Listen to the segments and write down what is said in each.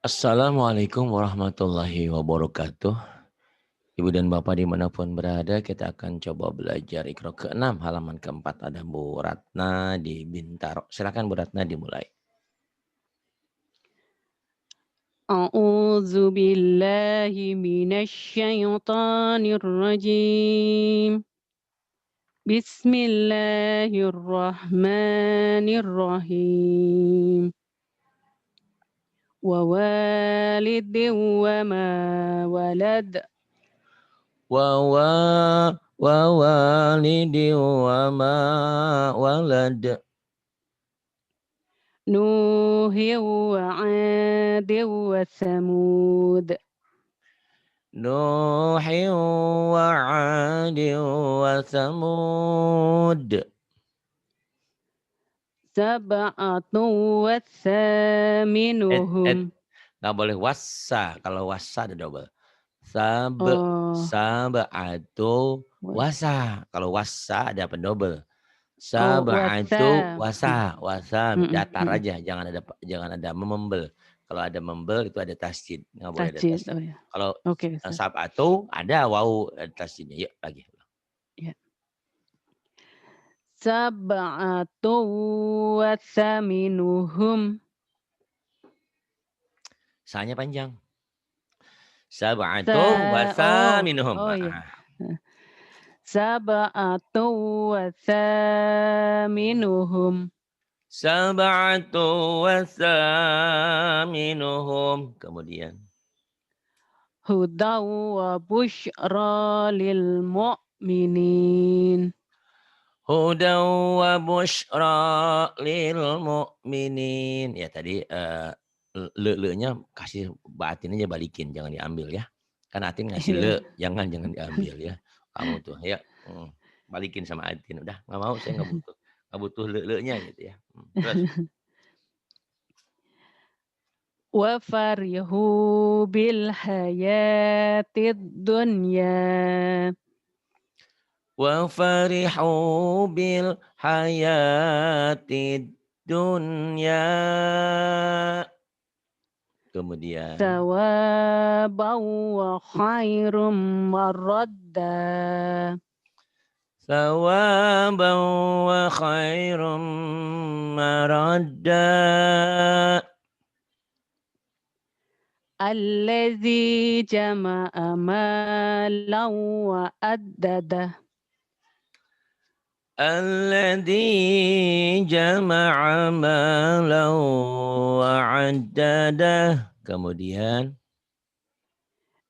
Assalamualaikum warahmatullahi wabarakatuh. Ibu dan Bapak dimanapun berada, kita akan coba belajar Iqra ke-6, halaman ke-4. Ada Bu Ratna di Bintaro. Silakan Bu Ratna dimulai. أعوذ بالله من الشيطان الرجيم بسم الله الرحمن الرحيم ووالد وما ولد ووالد وما ولد. نوح وعاد وثمود نوح وعاد وثمود. سبعة وثامنهم Nggak boleh wassa. Kalau wassa ada double. Sab'atu wasa. Kalau wasa ada pendobel. Sab'atu وثا wasa datar aja, jangan ada membel. Kalau ada membel itu ada tasjid, nggak boleh ada تجديد tasjid. ya. Kalau Oke, sab'atu ada wau ada tasjidnya. Yuk lagi. ya. Sab'atu wa thaminuhum Sanya panjang. Sab'atu sa oh minhum. oh ya. Sab'atu wa thaminuhum Sab'atu minhum. Kemudian hudaw wa busyra lil mu'minin. hudaw wa busyra lil mu'minin. Ya tadi le-nya kasih batin aja, balikin, jangan diambil ya. Kan Atin ngasih le, Iya. jangan diambil ya. Kamu tuh ya balikin sama Atin. Udah nggak mau, saya nggak butuh le-nya gitu ya. Terus Wa farihu bil hayatid dunya. wa farihu bil hayatid dunya. Kemudian Sawabaw wa khairum maradda. sawaban wa khairum maradda. Alladzi jama'a malan wa addada. Alladzi jama'a malan wa 'addadah. Kemudian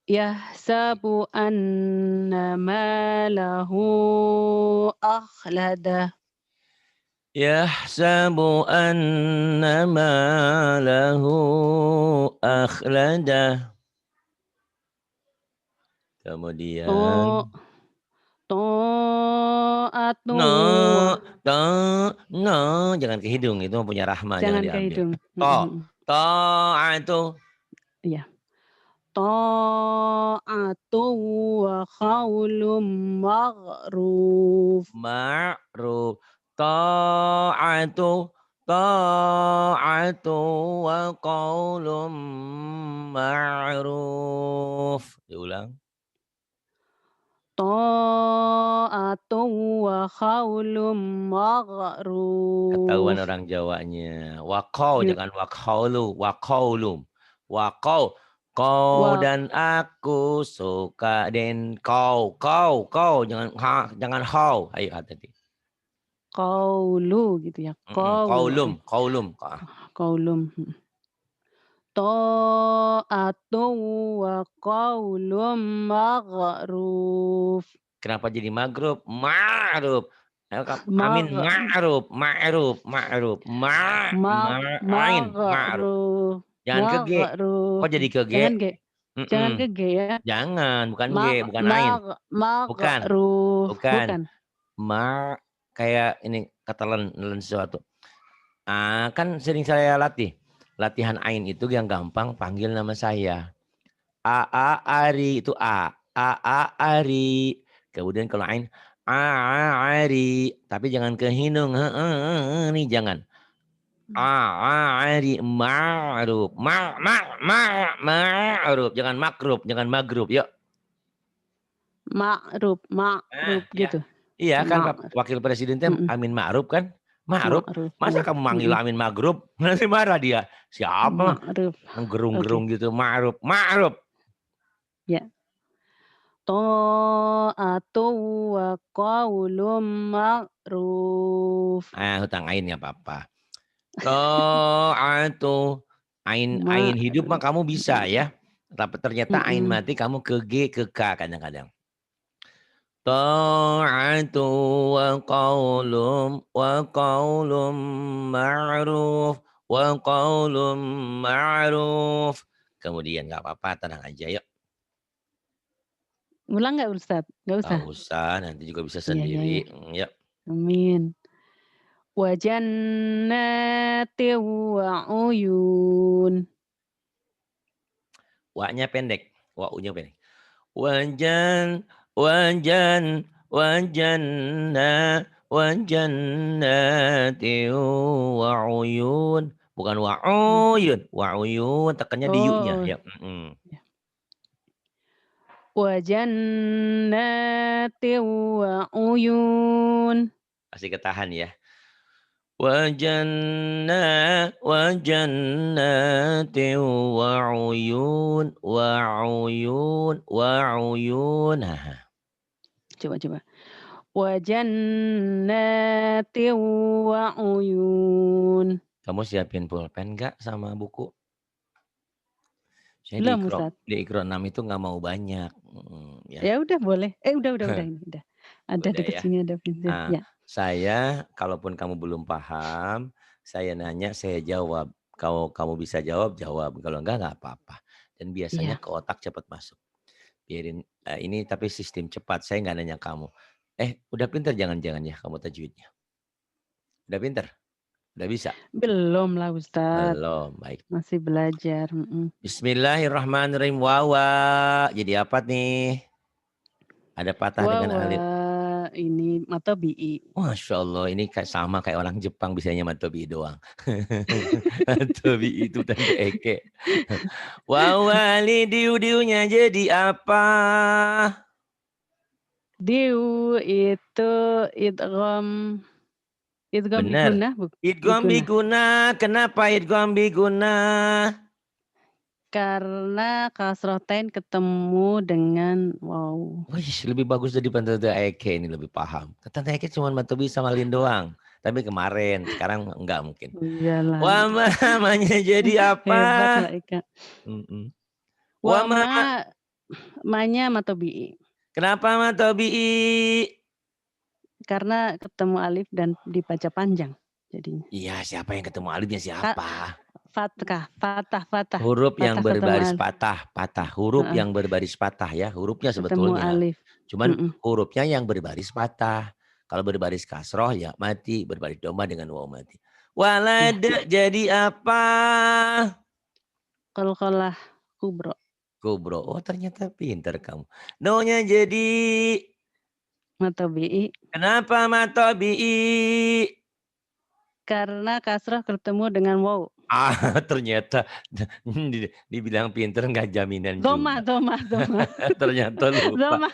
Yahsabu anna malahu akhlada. yahsabu anna malahu akhladah. To Kemudian Ta'atu no wa to no jangan ke hidung, itu punya Rahma, jangan jangan ke diambil. hidung. To itu Ya. Ta'atu wa qaulun ma'ruf. ma'ruf. Ta'atu ta'atu wa qaulun ma'ruf. Diulang. Ta'atu wa qaulun Ketahuan ma'ruf. orang Jawanya. Wakau, Gim- jangan wakaulu. Wakaulum. Wakau. Kau Wa dan aku suka den kau. Kau. Jangan how. Ayo hati-hati. qaulu gitu ya. Qaulu. Kaulum. Qaulum. Ta'atu wa qaulun ma'ruf. Kenapa jadi magrub? Ma'ruf. Ayo, amin. Mag Ma'ruf. Ma'ain. Ma'ruf. Maghruf, Jangan ke G. maghruf. Kok jadi ke G? Jangan G, jangan Mm-mm. ke G ya. Jangan. Bukan G. Bukan Ain. Bukan. Maghruf, Bukan. bukan. Kayak ini kata len sesuatu. Kan sering saya latihan ain itu yang gampang, panggil nama saya. Ari itu Ari. Kemudian kalau ain Ari, tapi jangan ke hidung. Nih jangan. Ari ma'ruf. Ma'ruf. Jangan makruf, jangan magrub. Yuk. Ma'ruf Ya. gitu? Iya kan Ma'ruf, wakil presiden teh mhm, Amin Ma'ruf kan? Ma'ruf. ma'ruf, Masa kamu manggil mhm, Amin Magrub? Nanti marah dia. Siapa? ma'ruf, oke, Gerung-gerung gitu. Ma'ruf. Ma'ruf. ya. Ta'atu wa qaulum ma'ruf. Hutang ain nggak apa-apa. Ta'atu. Ain hidup mah Ma'ruf, kamu bisa ya. Tapi ternyata ain mhm, mati kamu ke G ke K kadang-kadang. Ta'atu wa qaulum ma'ruf wa qaulum ma'ruf. Kemudian nggak apa-apa, tenang aja yuk. ulang nggak Ustaz? Nggak Nggak usah? usah, nanti juga bisa Iya iya sendiri. iya, Yuk. amin. Wa jannatin wa uyun. Wa-nya pendek, wa-nya pendek. Wajan, wajan, wajanna, wajannati wa'uyun. Bukan wa'uyun, wa'uyun. Tekannya di yu-nya. Oh, Ya. ya. Wa jannatin wa uyun. Pasti ketahan ya. Wajannati wa'uyun, wa'uyun, wa'uyun. Nah, Coba coba. Wa jannatin wa uyun. kamu siapin pulpen nggak sama buku? Saya Belum Ustaz? di Iqra 6 itu nggak mau banyak. Ya. Ya udah boleh. Udah ini, udah. Ada Udah deket ya. sini ada pintu, Nah, ya. saya kalaupun kamu belum paham, saya nanya, saya jawab. Kalau kamu bisa jawab, jawab. Kalau enggak, nggak apa-apa. Dan biasanya Iya. ke otak cepat masuk. Biarin ini tapi sistem cepat. Saya nggak nanya kamu. Udah pinter jangan-jangan ya kamu tajwidnya. Udah pinter? Udah bisa? Belum lah Ustaz, Belum. Baik. masih belajar, mhm. Bismillahirrahmanirrahim. Wawa. Jadi apa nih? Ada patah Wa dengan wa alif. ini matobi'i. Masya Allah, ini sama kayak orang Jepang bisanya matobi doang. Matobi itu tanda eke. Wawali diu-diunya jadi apa? Diu itu idgham idgham Benar. bigunnah Idgham bigunnah. biguna. Kenapa idgham biguna? Karena kasrotain ketemu dengan waw. Wih, lebih bagus dari Tante Eke ini lebih paham. Tante Eke cuma matobi sama Lin doang. Tapi kemarin, sekarang enggak mungkin. Iyalah, Wama namanya jadi apa? hebat Mbak Eka. Mm-mm. Wa Wama. ma-nya matobi'i. Kenapa matobi? Karena ketemu alif dan dibaca panjang jadinya. Iya, siapa yang ketemu alifnya Ka siapa? fatah. Huruf yang Fatah ketemu berbaris alif, patah. Huruf heeh, yang berbaris patah ya, hurufnya ketemu sebetulnya. alif, Cuman mhm, hurufnya yang berbaris patah. Kalau berbaris kasroh ya mati, berbaris domah dengan waw mati. iya. Walad jadi apa? Qalqalah kubra, Kubro. Oh ternyata pinter kamu. No-nya jadi matobi'i. kenapa matobi'i? Karena kasrah ketemu dengan waw. Ternyata dibilang pinter nggak jaminan juga. Domah. Ternyata lupa. Domah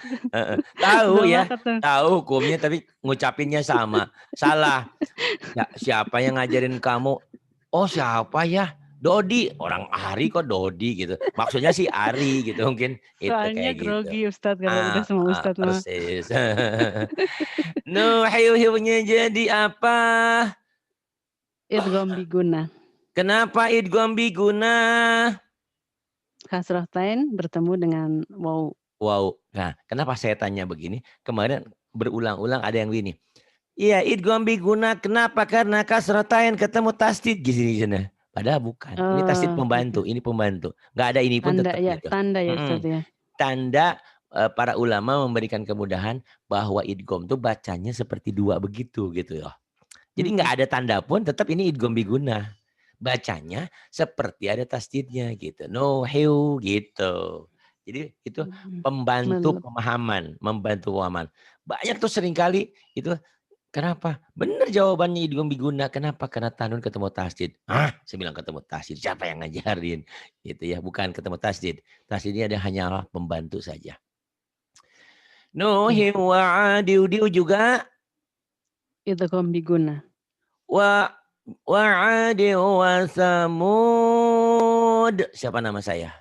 Tahu domah ya, ketemu. tahu hukumnya tapi ngucapinnya sama. Salah. Ya, siapa yang ngajarin kamu? Oh siapa ya? Dodi. Orang Ari kok Dodi gitu. Maksudnya sih Ari gitu mungkin. Itu Soalnya kayak gitu. grogi Ustaz kalau udah sama Ustaz mah. Persis. Hiu-hiunya jadi apa? Idgham bigunnah. Kenapa idgham biguna? Kasrotain bertemu dengan waw. Wow. Nah, kenapa saya tanya begini? Kemarin berulang-ulang ada yang gini. Iya, idgham biguna. Kenapa? Karena kasrotain ketemu tasdid di sana. Padahal bukan. Ini tasdid Oh, gitu. pembantu. Ini pembantu. Nggak ada ini pun tetap gitu. Tanda ya Ustaz ya. Tanda para ulama memberikan kemudahan bahwa idgham tuh bacanya seperti dua begitu gitu ya. Jadi nggak Mhm, ada tanda pun tetap ini idgham biguna. Bacanya seperti ada tasdidnya gitu. No heu gitu. Jadi itu mhm. membantu Melep pemahaman. Banyak tuh seringkali itu Kenapa? Bener jawabannya idgham biguna. Kenapa? Karena tanwin ketemu tasydid. Hah? Saya bilang ketemu tasydid. Siapa yang ngajarin? Gitu ya. Bukan ketemu tasydid. Tasydid ini ada hanyalah pembantu saja. Iya. Nuhi wa diu juga. Idgham biguna. Wa adi wa samud. Siapa nama saya?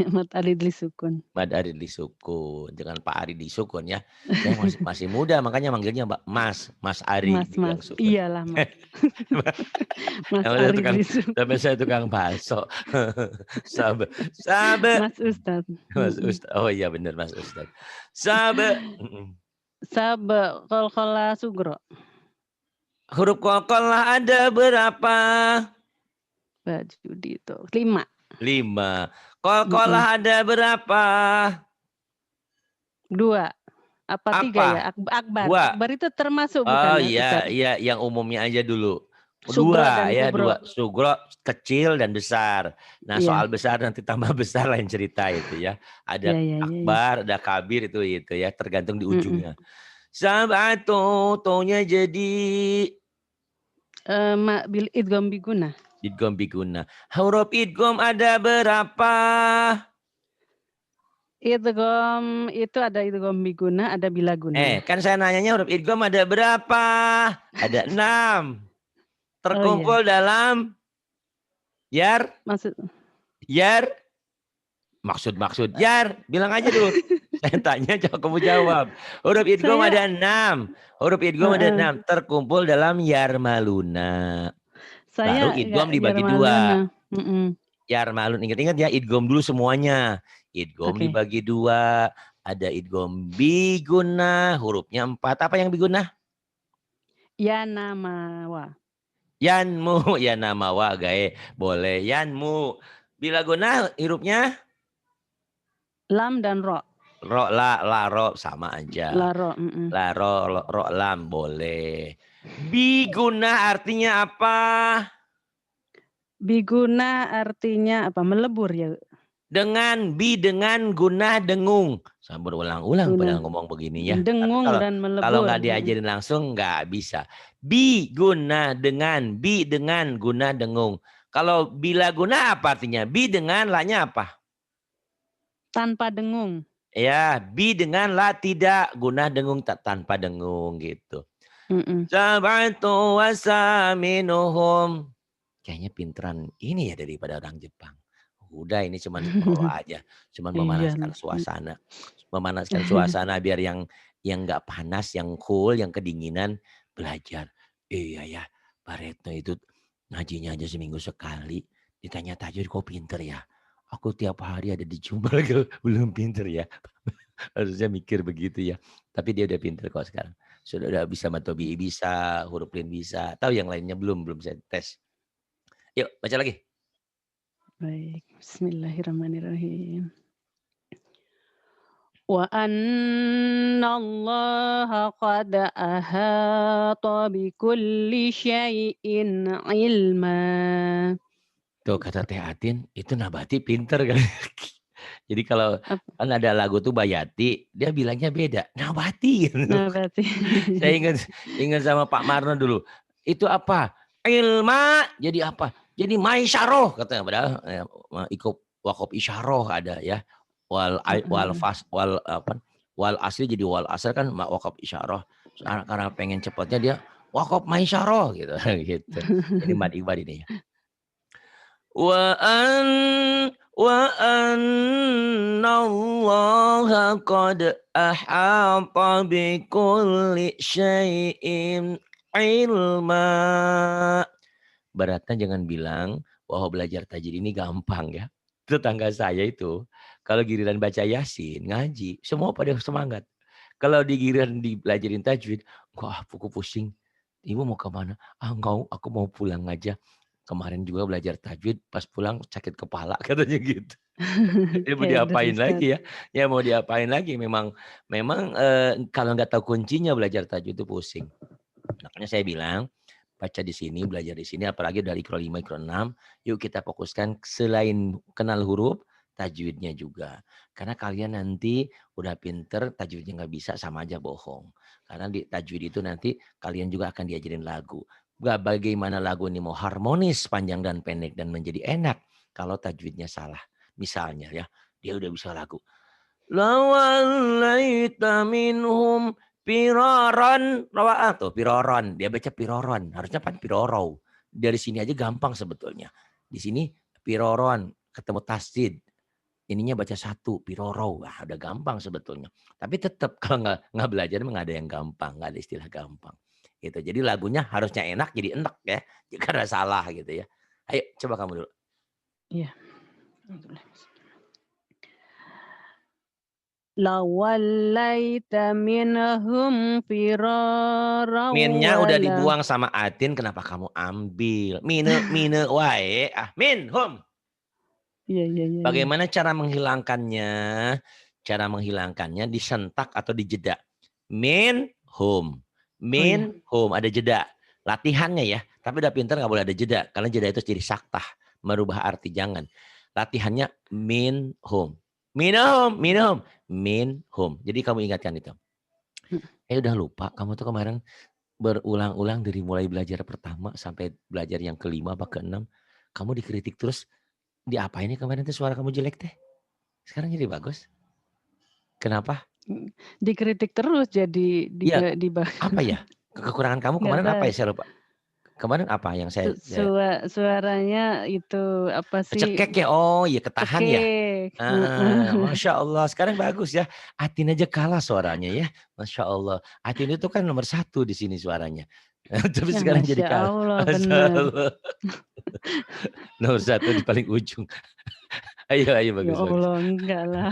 Mad alif disukun. Mad Arid disukun. Dengan Pak Ari disukun ya. Saya masih muda makanya manggilnya Mas. Mas Ari dibilang Mas. sukun. Iyalah Mas. Mas Namanya Ari disukun. sampai saya tukang bakso. Sabe. Mas Ustad. Mas Ustad. Oh iya benar Mas Ustad. Sabe. Sabe qalqala sugro. Huruf qalqalah ada berapa? Baju itu 5. 5. Qalqalah ada berapa? 2. Apa 3 ya? Apa? Akbar. 2. Akbar itu termasuk Oh bukan iya, Ustad? iya yang umumnya aja dulu. Sugro 2 dan ya, kubro. 2. Sugro kecil dan besar. Nah, Iya. soal besar nanti tambah besar lain cerita itu ya. Ada Iya. akbar, ada kabir itu ya, tergantung di ujungnya. Sab'atu, to-nya jadi Bil idgham biguna. idgham biguna. Huruf idgham ada berapa? Idgham itu ada idgham biguna, ada bilaguna. Kan saya nanyanya huruf idgham ada berapa? Ada 6. Terkumpul dalam yar. Maksud. Yar, bilang aja dulu. Saya tanya, kamu jawab. Huruf idgham ada 6. Huruf idgham ada 6. Terkumpul dalam yarmaluna. Baru idgham dibagi 2. Yarmalun, ingat-ingat ya, idgham dulu semuanya. Idgham dibagi 2. Ada idgham biguna, hurufnya 4. Apa yang biguna? Yanamawa. Yanmu, yanamawa, gae. Boleh, yanmu. Bilaguna hurufnya? Lam dan ro. Ro, la, ro sama aja. La, ro. La, ro, lam boleh. Biguna artinya apa? Biguna artinya apa? Melebur ya. Dengan guna dengung. Saya berulang-ulang pada ngomong begini ya. Dengung Tapi dan melebur. Kalau nggak diajarin langsung nggak bisa. Biguna dengan guna dengung. Kalau bila guna apa artinya? Bi dengan la-nya apa? Tanpa dengung. Ya, bi dengan la tidak, guna dengung tanpa dengung gitu. Sab'atu wasaminuhum. Kayaknya pinteran ini ya daripada orang Jepang. Udah ini cuman pro aja, cuman memanaskan suasana. Memanaskan suasana biar yang nggak panas, yang cool, yang kedinginan belajar. Iya ya, Pak Retno itu ngajinya aja seminggu sekali. Ditanya tajwid kok pinter ya? Aku tiap hari ada di Jumbal belum pinter ya. Harusnya mikir begitu ya. Tapi dia udah pinter kok sekarang. Sudah bisa matobi bisa, huruf lin bisa. Tahu yang lainnya belum saya tes. Yuk baca lagi. Baik, bismillahirrahmanirrahim. Wa annallaha qad ahata bikulli syai'in ilma. Tuh kata Teh Atin, itu Nabati pinter kan. Jadi kalau kan ada lagu tuh Bayati, dia bilangnya beda. Nabati. Nabati. Saya ingat sama Pak Marno dulu. Itu apa? Ilma jadi apa? Jadi maisyarah katanya, padahal ikut wakop isyarah ada ya. Wal asli jadi wal asal kan wakop isyarah. Karena pengen cepatnya dia wakop maisyarah gitu gitu. Jadi mad ibad ini ya. Wa annallaha qad ahata bikulli syai'in ilma. Beratnya jangan bilang bahwa belajar tajwid ini gampang ya. Tetangga saya itu kalau giliran baca Yasin, ngaji, semua pada semangat. Kalau di giliran dibelajarin tajwid, wah aku pusing. Ibu mau kemana? Enggak, aku mau pulang aja. Kemarin juga belajar tajwid, pas pulang sakit kepala katanya gitu. Ya mau diapain lagi ya? Ya mau diapain lagi? Memang kalau nggak tahu kuncinya belajar tajwid itu pusing. Makanya saya bilang baca di sini, belajar di sini, apalagi dari Ikro 5, Ikro 6, yuk kita fokuskan selain kenal huruf, tajwidnya juga. Karena kalian nanti udah pinter, tajwidnya nggak bisa sama aja bohong. Karena di tajwid itu nanti kalian juga akan diajarin lagu. Gak bagaimana lagu ini mau harmonis, panjang dan pendek dan menjadi enak kalau tajwidnya salah. Misalnya ya, dia udah bisa lagu. Lawallaita minhum piraran rawaa tuh piroron, dia baca piroron, harusnya kan piroro. Dari sini aja gampang sebetulnya. Di sini piroron ketemu tasdid. Ininya baca satu piroro, wah udah gampang sebetulnya. Tapi tetap kalau nggak belajar emang nggak ada yang gampang, nggak ada istilah gampang. Gitu. Jadi lagunya harusnya enak jadi enak ya, karena salah gitu ya. Ayo coba kamu dulu. Iya. Lawallaita minhum firara Minnya udah wala. dibuang sama Atin, kenapa kamu ambil? Mine wae. Ah, min, hum. Iya, iya, iya, iya. Bagaimana cara menghilangkannya? Cara menghilangkannya disentak atau dijeda. Min, hum. Oh iya. Min, hum. Ada jeda. Latihannya ya. Tapi udah pintar nggak boleh ada jeda. Karena jeda itu jadi saktah. Merubah arti jangan. Latihannya min, hum. Minum, minum. Min, hum. Jadi kamu ingatkan itu. Udah lupa. Kamu tuh kemarin berulang-ulang dari mulai belajar pertama sampai belajar yang kelima apa keenam, kamu dikritik terus, diapain nih kemarin tuh suara kamu jelek teh? Sekarang jadi bagus. Kenapa? Dikritik terus jadi Iya, diba apa ya? Kekurangan kamu nggak kemarin apa tahu. ya? Saya lupa. Kemarin apa yang saya Suaranya itu apa sih, cekek ya? Oh iya ketahan ya? cekik, heeh. Masya Allah. Sekarang bagus ya. Atin aja kalah suaranya ya. Masya Allah. Atin itu kan nomor 1 di sini suaranya. Tapi Ya sekarang jadi Masya kalah. Allah, Masya bener. Allah. Nomor 1 di paling ujung. Ayo ayo Ya bagus bagus. Allah, enggak lah.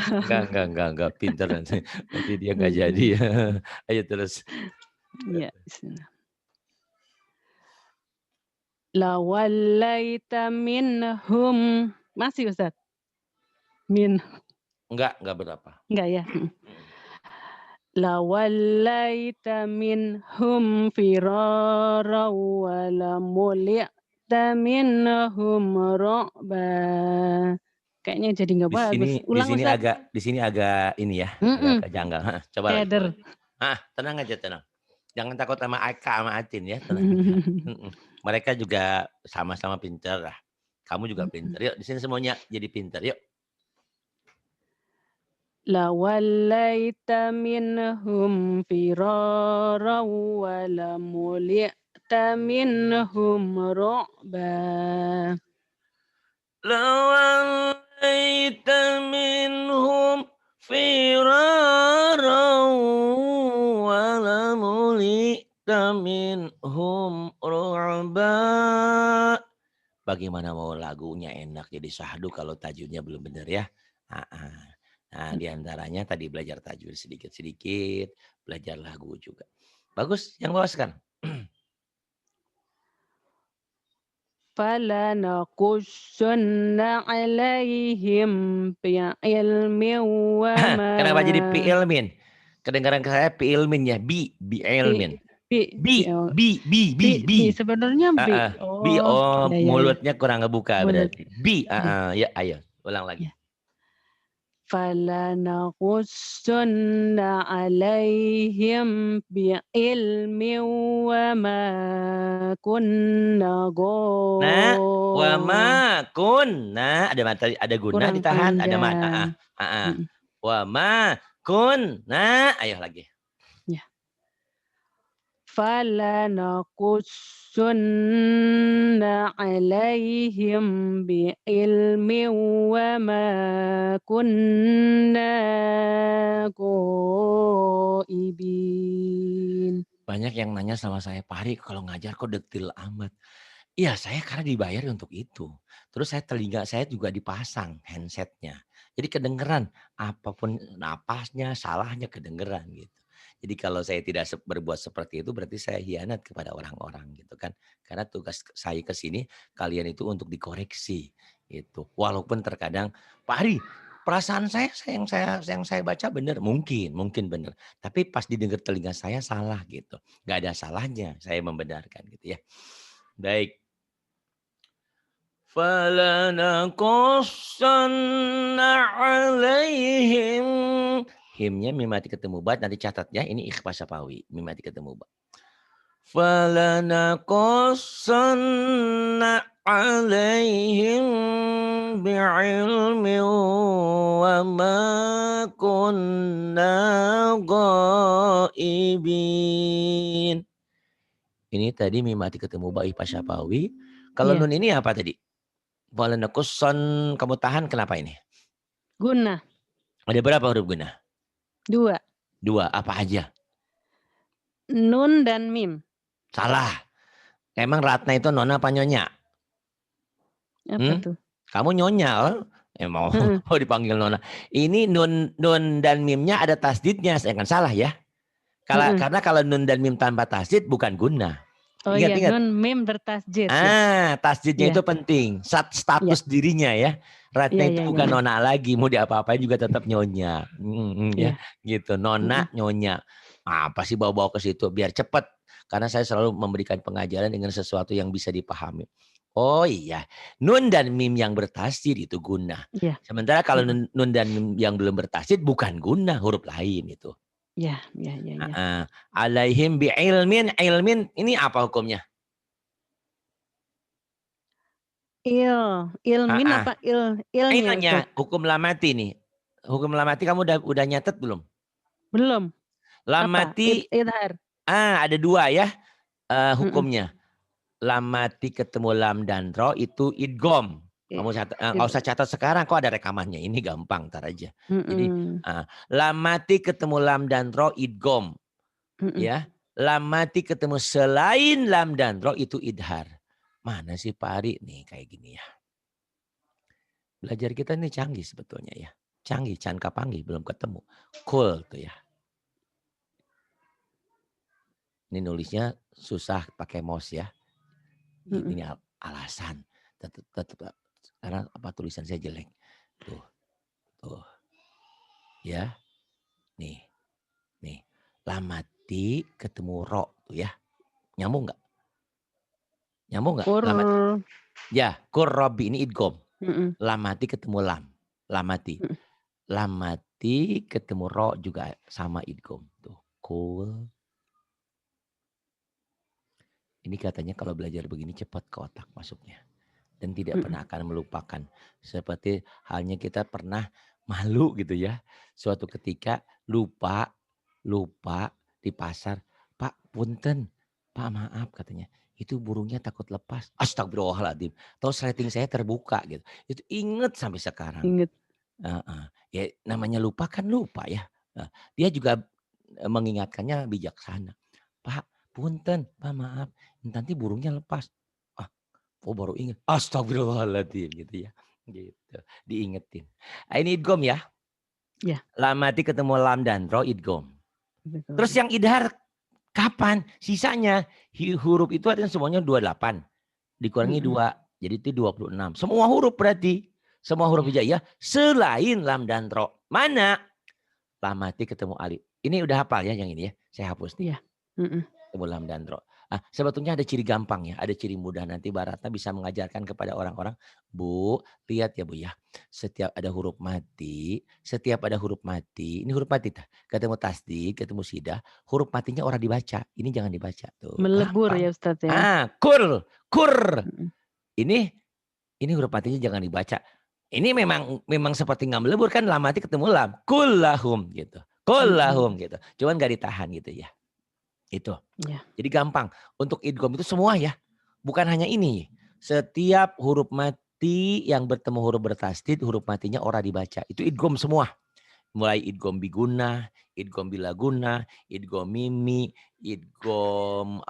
Enggak, pintar nanti nanti dia nggak jadi. Mhm. Ayo terus. Iya, bismillah. Lawallaita minhum, masih Ustaz? Min Enggak berapa. enggak ya? Mhm. Mhm. Lawallaita minhum firara wa lamuli'ta minhum ru'ba. Kayaknya jadi nggak bagus. Di Ulang sini Ustaz. agak ini ya, Mhm. agak janggal, heeh, coba lagi coba Keder. lagi. Tenang aja tenang. Jangan takut sama Aka sama Atin ya, tenang aja. Mhm. Mereka juga sama-sama pintar lah. Kamu juga pintar. Yuk di sini semuanya jadi pintar, yuk. Lawallaita minhum firara wa lamuli'ta minhum ru'ba. Lawallaita minhum firaran wa lamulita minhum ru'ba. Bagaimana mau lagunya enak jadi syahdu kalau tajwidnya belum benar ya? Heeh. Nah, di antaranya tadi belajar tajwid sedikit-sedikit, belajar lagu juga. Bagus, yang bawah sekarang. Falanaqussanna 'alaihim bi'ilmin wa ma Kenapa jadi piilmin? Kedengaran ke saya piilmin ya, bi biilmin. bi bi oh, bi Bi. sebenarnya bi. Heeh. Bi, Oh, oh ya, ya, ya. mulutnya kurang ngebuka Mulut. berarti. Bi, Bi, ya ayo ulang lagi. ya. Falanaqussanna 'alaihim bi'ilmin wa ma kunna Nah, wa ma kunna ada materi, ada guna kurang ditahan, ada mat, panjang. Mhm, Wa ma kunna, ayo lagi. ya. Falanaqussanna 'alaihim bi'ilmin wa ma kunna ghaibin. Banyak yang nanya sama saya, "Pak Hari kalau ngajar kok detail amat?" Iya, saya karena dibayar untuk itu. Terus telinga saya juga dipasang handsetnya. Jadi kedengeran apapun napasnya, salahnya kedengeran gitu. Jadi kalau saya tidak berbuat seperti itu berarti saya hianat kepada orang-orang gitu kan. Karena tugas saya ke sini kalian itu untuk dikoreksi gitu. Walaupun terkadang, "Pak Ari, perasaan saya yang saya baca benar." Mungkin benar. Tapi pas didengar telinga saya salah gitu. Nggak ada salahnya saya membenarkan gitu ya. Baik. Falanaqussanna 'alaihim. Himnya mim mati ketemu ba, nanti catat ya, ini ikhfa syafawi, mim mati ketemu ba. Falanaqussanna 'alaihim bi'ilmin wa ma kunna ghaibin. Ini tadi mim mati ketemu ba ikhfa syafawi. Kalau Iya. nun ini apa tadi? Falanaqussan, kamu tahan kenapa ini? Gunnah. Ada berapa huruf gunnah? 2. 2, apa aja? Nun dan mim. Salah. Emang Ratna itu nona apa nyonya? Apa tuh? Kamu nyonya, mau Heeh. mau dipanggil nona. Ini nun dan mimnya ada tasdidnya, saya kan salah ya. Heeh. Karena kalau nun dan mim tanpa tasdid bukan gunnah. Oh iya, Ingat-ingat. nun mim bertasdid ya. Tasdidnya Iya. itu penting. Iya. Status dirinya ya. Ratna Iya, itu iya, iya, bukan iya. nona lagi, mau diapa-apain juga tetap nyonya. Ya, Iya. gitu. Nona, nyonya. Apa sih bawa-bawa ke situ biar cepat. Karena saya selalu memberikan pengajaran dengan sesuatu yang bisa dipahami. Oh iya, nun dan mim yang bertasdid itu gunnah. Iya. Sementara kalau nun dan mim yang belum bertasdid bukan gunnah, huruf lain itu. Iya, iya, iya, iya. Alaihim bi'ilmin, ilmin ini apa hukumnya? Ilmin apa ilnya Ilnya Ustaz? hukum lamati nih. Hukum lamati kamu udah nyatet belum? Belum. Apa? Lamati Idhar. ada 2 ya Mm-mm. hukumnya. Lamati ketemu lam dan ro itu idgom. Kamu nggak usah catat sekarang, kok ada rekamannya. Ini gampang, ntar aja. Jadi lamati ketemu lam dan ro idgom. Ya, lamati ketemu selain lam dan ro itu idhar. Mana sih Pak Ari nih kayak gini ya? Belajar kita ini canggih sebetulnya ya. Canggih, canka panggih, belum ketemu. Cool tuh ya. Ini nulisnya susah pakai mouse ya. Ini alasan. Tetap karena tulisan saya jelek. Tuh. Ya. Nih. Lamati ketemu ro tuh ya. Nyambung nggak? Nyambung nggak? Ya, kurrobi ini idgom. Lamati ketemu lam. Lamati. Lamati ketemu ro juga sama idgom. Tuh, cool. Ini katanya kalau belajar begini cepat ke otak masuknya. Dan tidak pernah akan melupakan. Seperti halnya kita pernah malu gitu ya. Suatu ketika lupa di pasar. Pak punten, Pak maaf katanya. Itu burungnya takut lepas. Astagfirullahaladzim. Tahu rating saya terbuka gitu. Itu inget sampai sekarang. Ingat. Ya namanya lupa kan lupa ya. Dia juga mengingatkannya bijaksana. Pak punten, Pak maaf. Nanti burungnya lepas. Oh baru ingat. Astagfirullahaladzim gitu ya. Gitu. Diingetin. Ini idgom ya. Ya. Lamati ketemu lam dan ro idgom. Betul. Terus yang idhar kapan? Sisanya huruf itu ada semuanya 28. Dikurangi 2. Jadi itu 26. Semua huruf berarti. Semua huruf hijaiyah selain lam dan ro. Mana? Lamati ketemu alif. Ini udah hafal ya yang ini ya. Saya hapus nih. Iya. Ketemu lam dan ro. Sebetulnya ada ciri gampang ya. Ada ciri mudah. Nanti Mbak Ratna bisa mengajarkan kepada orang-orang. Bu, lihat ya Bu ya. Setiap ada huruf mati. Ini huruf mati. Ketemu tasdid, ketemu sidah. Huruf matinya orang dibaca. Ini jangan dibaca. Tuh, melebur gampang. Ya Ustaz ya. Kur. Ini huruf matinya jangan dibaca. Ini memang seperti nggak melebur kan. Lam mati ketemu lam. Kullahum gitu. Kullahum gitu. Cuman gak ditahan gitu ya. Itu. Ya. Jadi gampang. Untuk idgham itu semua ya. Bukan hanya ini. Setiap huruf mati yang bertemu huruf bertasdid, huruf matinya ora dibaca. Itu idgham semua. Mulai idgham biguna, idgham bilaguna, idgham mimi, idgham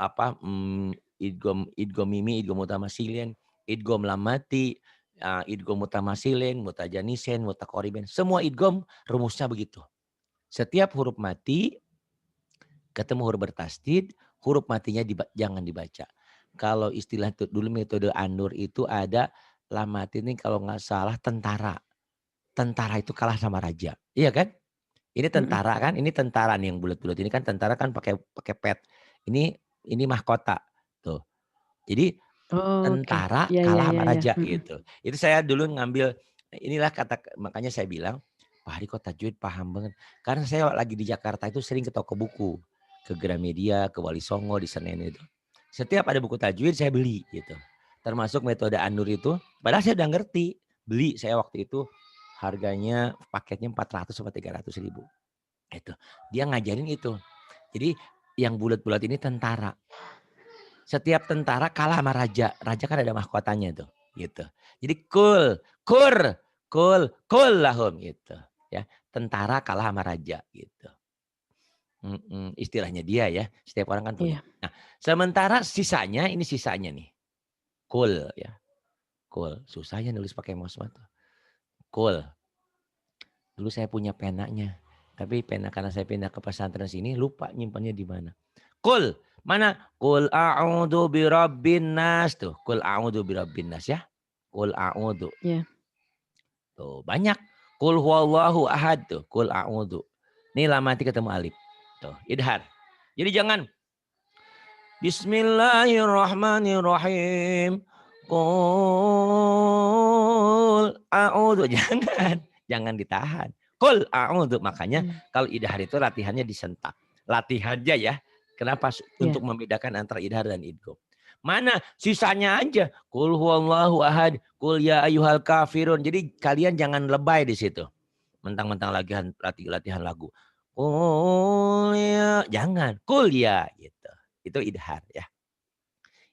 idgham mimi, idgham mutamasilin, idgham lamati, idgham mutamasilin, mutajanisen, mutakoriben. Semua idgham rumusnya begitu. Setiap huruf mati ketemu huruf bertasdid, huruf matinya jangan dibaca. Kalau istilah dulu metode An-Nur itu ada lam mati ini kalau nggak salah tentara. Tentara itu kalah sama raja. Iya kan? Ini tentara kan? Ini tentara nih yang bulat-bulat. Ini kan tentara kan pakai pet. Ini mahkota. Tuh. Jadi Oke. Tentara Ya ya kalah ya sama ya, raja mhm. gitu. Itu saya dulu ngambil inilah kata makanya saya bilang, "Pak Hari kok tajwid paham banget." Karena saya lagi di Jakarta itu sering ke toko buku, ke Gramedia, ke Wali Songo di Senen itu. Setiap ada buku tajwid saya beli gitu. Termasuk metode An-Nur itu, padahal saya udah ngerti. Beli saya waktu itu harganya paketnya 400 sampai 300 ribu. Itu. Dia ngajarin itu. Jadi yang bulat-bulat ini tentara. Setiap tentara kalah sama raja. Raja kan ada mahkotanya tuh, gitu. Jadi kul lahum gitu. Ya, tentara kalah sama raja gitu. Istilahnya dia ya. Setiap orang kan punya. Iya. Nah, sementara sisanya ini sisanya nih. Kul ya. Kul. Susah ya nulis pakai mouse mah tuh. Kul. Dulu saya punya penanya. Tapi pena karena saya pindah ke pesantren sini lupa nyimpannya di mana. Kul, mana? Kul a'udzu birabbin nas tuh. Kul a'udzu birabbin nas ya. Kul a'udzu. Iya. Tuh, banyak. Kul huwallahu ahad tuh. Kul a'udzu. Nih lama mati ketemu alif. Tuh, idhar. Jadi jangan Bismillahirrahmanirrahim. Kul a'udzu. Jangan. Jangan ditahan. Kul a'udzu. Makanya Mmm. kalau idhar itu latihannya disentak. Latihan aja ya. Kenapa? Iya. Untuk membedakan antara idhar dan idgham. Mana? Sisanya aja. Kul huwallahu ahad. Kul ya ayyuhal kafirun. Jadi kalian jangan lebay di situ. Mentang-mentang latihan lagu. Kul ya. Jangan. Kul ya. Gitu. Itu idhar ya.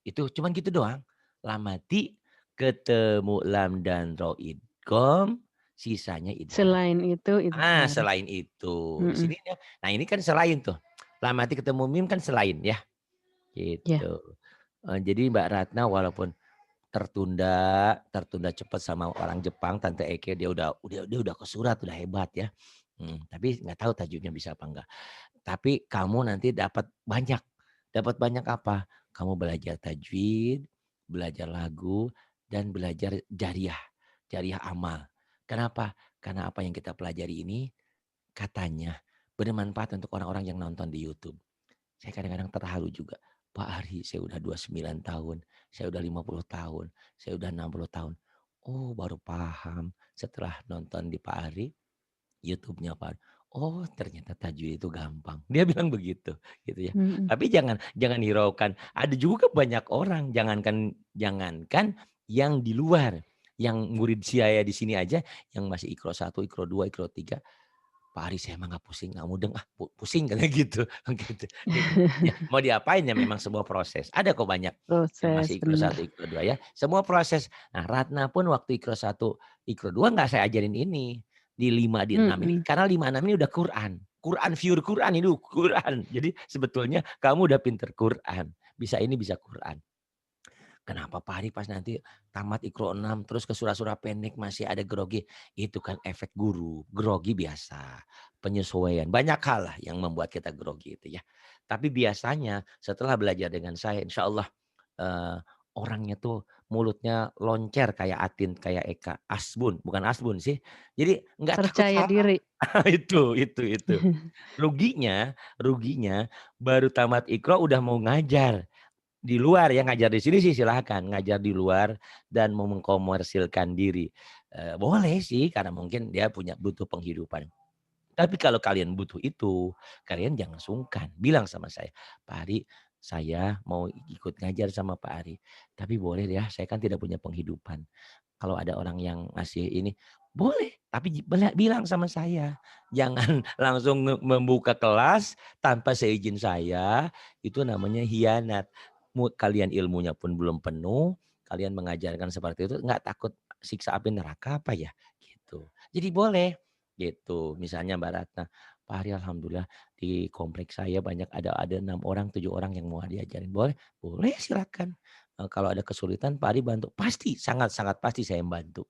Itu cuman gitu doang. Lam mati ketemu lam dan ro idgham, sisanya idhar. Selain itu idhar. Selain itu. Di Mhm. sini ya. Nah, ini kan selain tuh. Lam mati ketemu mim kan selain ya. Iya. Gitu. Jadi Mbak Ratna walaupun tertunda cepat sama orang Jepang, Tante Eke dia udah ke surat, udah hebat ya. Tapi nggak tahu tajwidnya bisa apa enggak. Tapi kamu nanti dapat banyak. Dapat banyak apa? Kamu belajar tajwid, belajar lagu, dan belajar jariah. Jariah amal. Kenapa? Karena apa yang kita pelajari ini katanya bermanfaat untuk orang-orang yang nonton di YouTube. Saya kadang-kadang terharu juga. Pak Ari, saya udah 29 tahun, saya udah 50 tahun, saya udah 60 tahun. Oh, baru paham setelah nonton di Pak Ari, YouTube-nya Pak. Oh, ternyata tajwid itu gampang. Dia bilang begitu, gitu ya. Mhm. Tapi jangan jangan hiraukan. Ada juga banyak orang, jangankan yang di luar, yang murid saya di sini aja, yang masih ikro 1, ikro 2, ikro 3. Pak Ari saya mah nggak pusing, nggak mudeng pusing katanya gitu, gitu. Ya mau diapain ya memang sebuah proses. Ada kok banyak yang Proses, masih ikro bener. 1, ikro 2 ya, semua proses. Nah Ratna pun waktu ikro 1, ikro 2 nggak saya ajarin ini. Di 5, di 6 ini Mhm. karena 5, 6 ini udah Quran. Quran pure Quran itu Quran. Jadi sebetulnya kamu udah pinter Quran. Bisa ini bisa Quran. Kenapa Pak Ari pas nanti tamat Iqra 6 terus ke surah-surah pendek masih ada grogi? Itu kan efek guru, grogi biasa, penyesuaian. Banyak hal lah yang membuat kita grogi itu ya. Tapi biasanya setelah belajar dengan saya insya Allah eh, orangnya tuh mulutnya loncer kayak Atin, kayak Eka. Asbun, bukan Asbun sih. Jadi nggak takut Percaya salah. diri. Itu. Ruginya baru tamat Iqra udah mau ngajar. Di luar ya, ngajar di sini sih silahkan, ngajar di luar dan mau mengkomersilkan diri. Boleh sih karena mungkin dia butuh penghidupan. Tapi kalau kalian butuh itu, kalian jangan sungkan. Bilang sama saya, Pak Ari, saya mau ikut ngajar sama Pak Ari. Tapi boleh ya, saya kan tidak punya penghidupan. Kalau ada orang yang ngasih ini, boleh. Tapi bilang sama saya. Jangan langsung membuka kelas tanpa seizin saya. Itu namanya hianat. Kalian ilmunya pun belum penuh. Kalian mengajarkan seperti itu. Nggak takut siksa api neraka apa ya? Gitu. Jadi boleh. Gitu. Misalnya Mbak Ratna. Pak Hari alhamdulillah di kompleks saya banyak ada 6 orang, 7 orang yang mau diajarin. Boleh? Boleh silakan. Kalau ada kesulitan Pak Ari bantu. Pasti, sangat-sangat pasti saya bantu.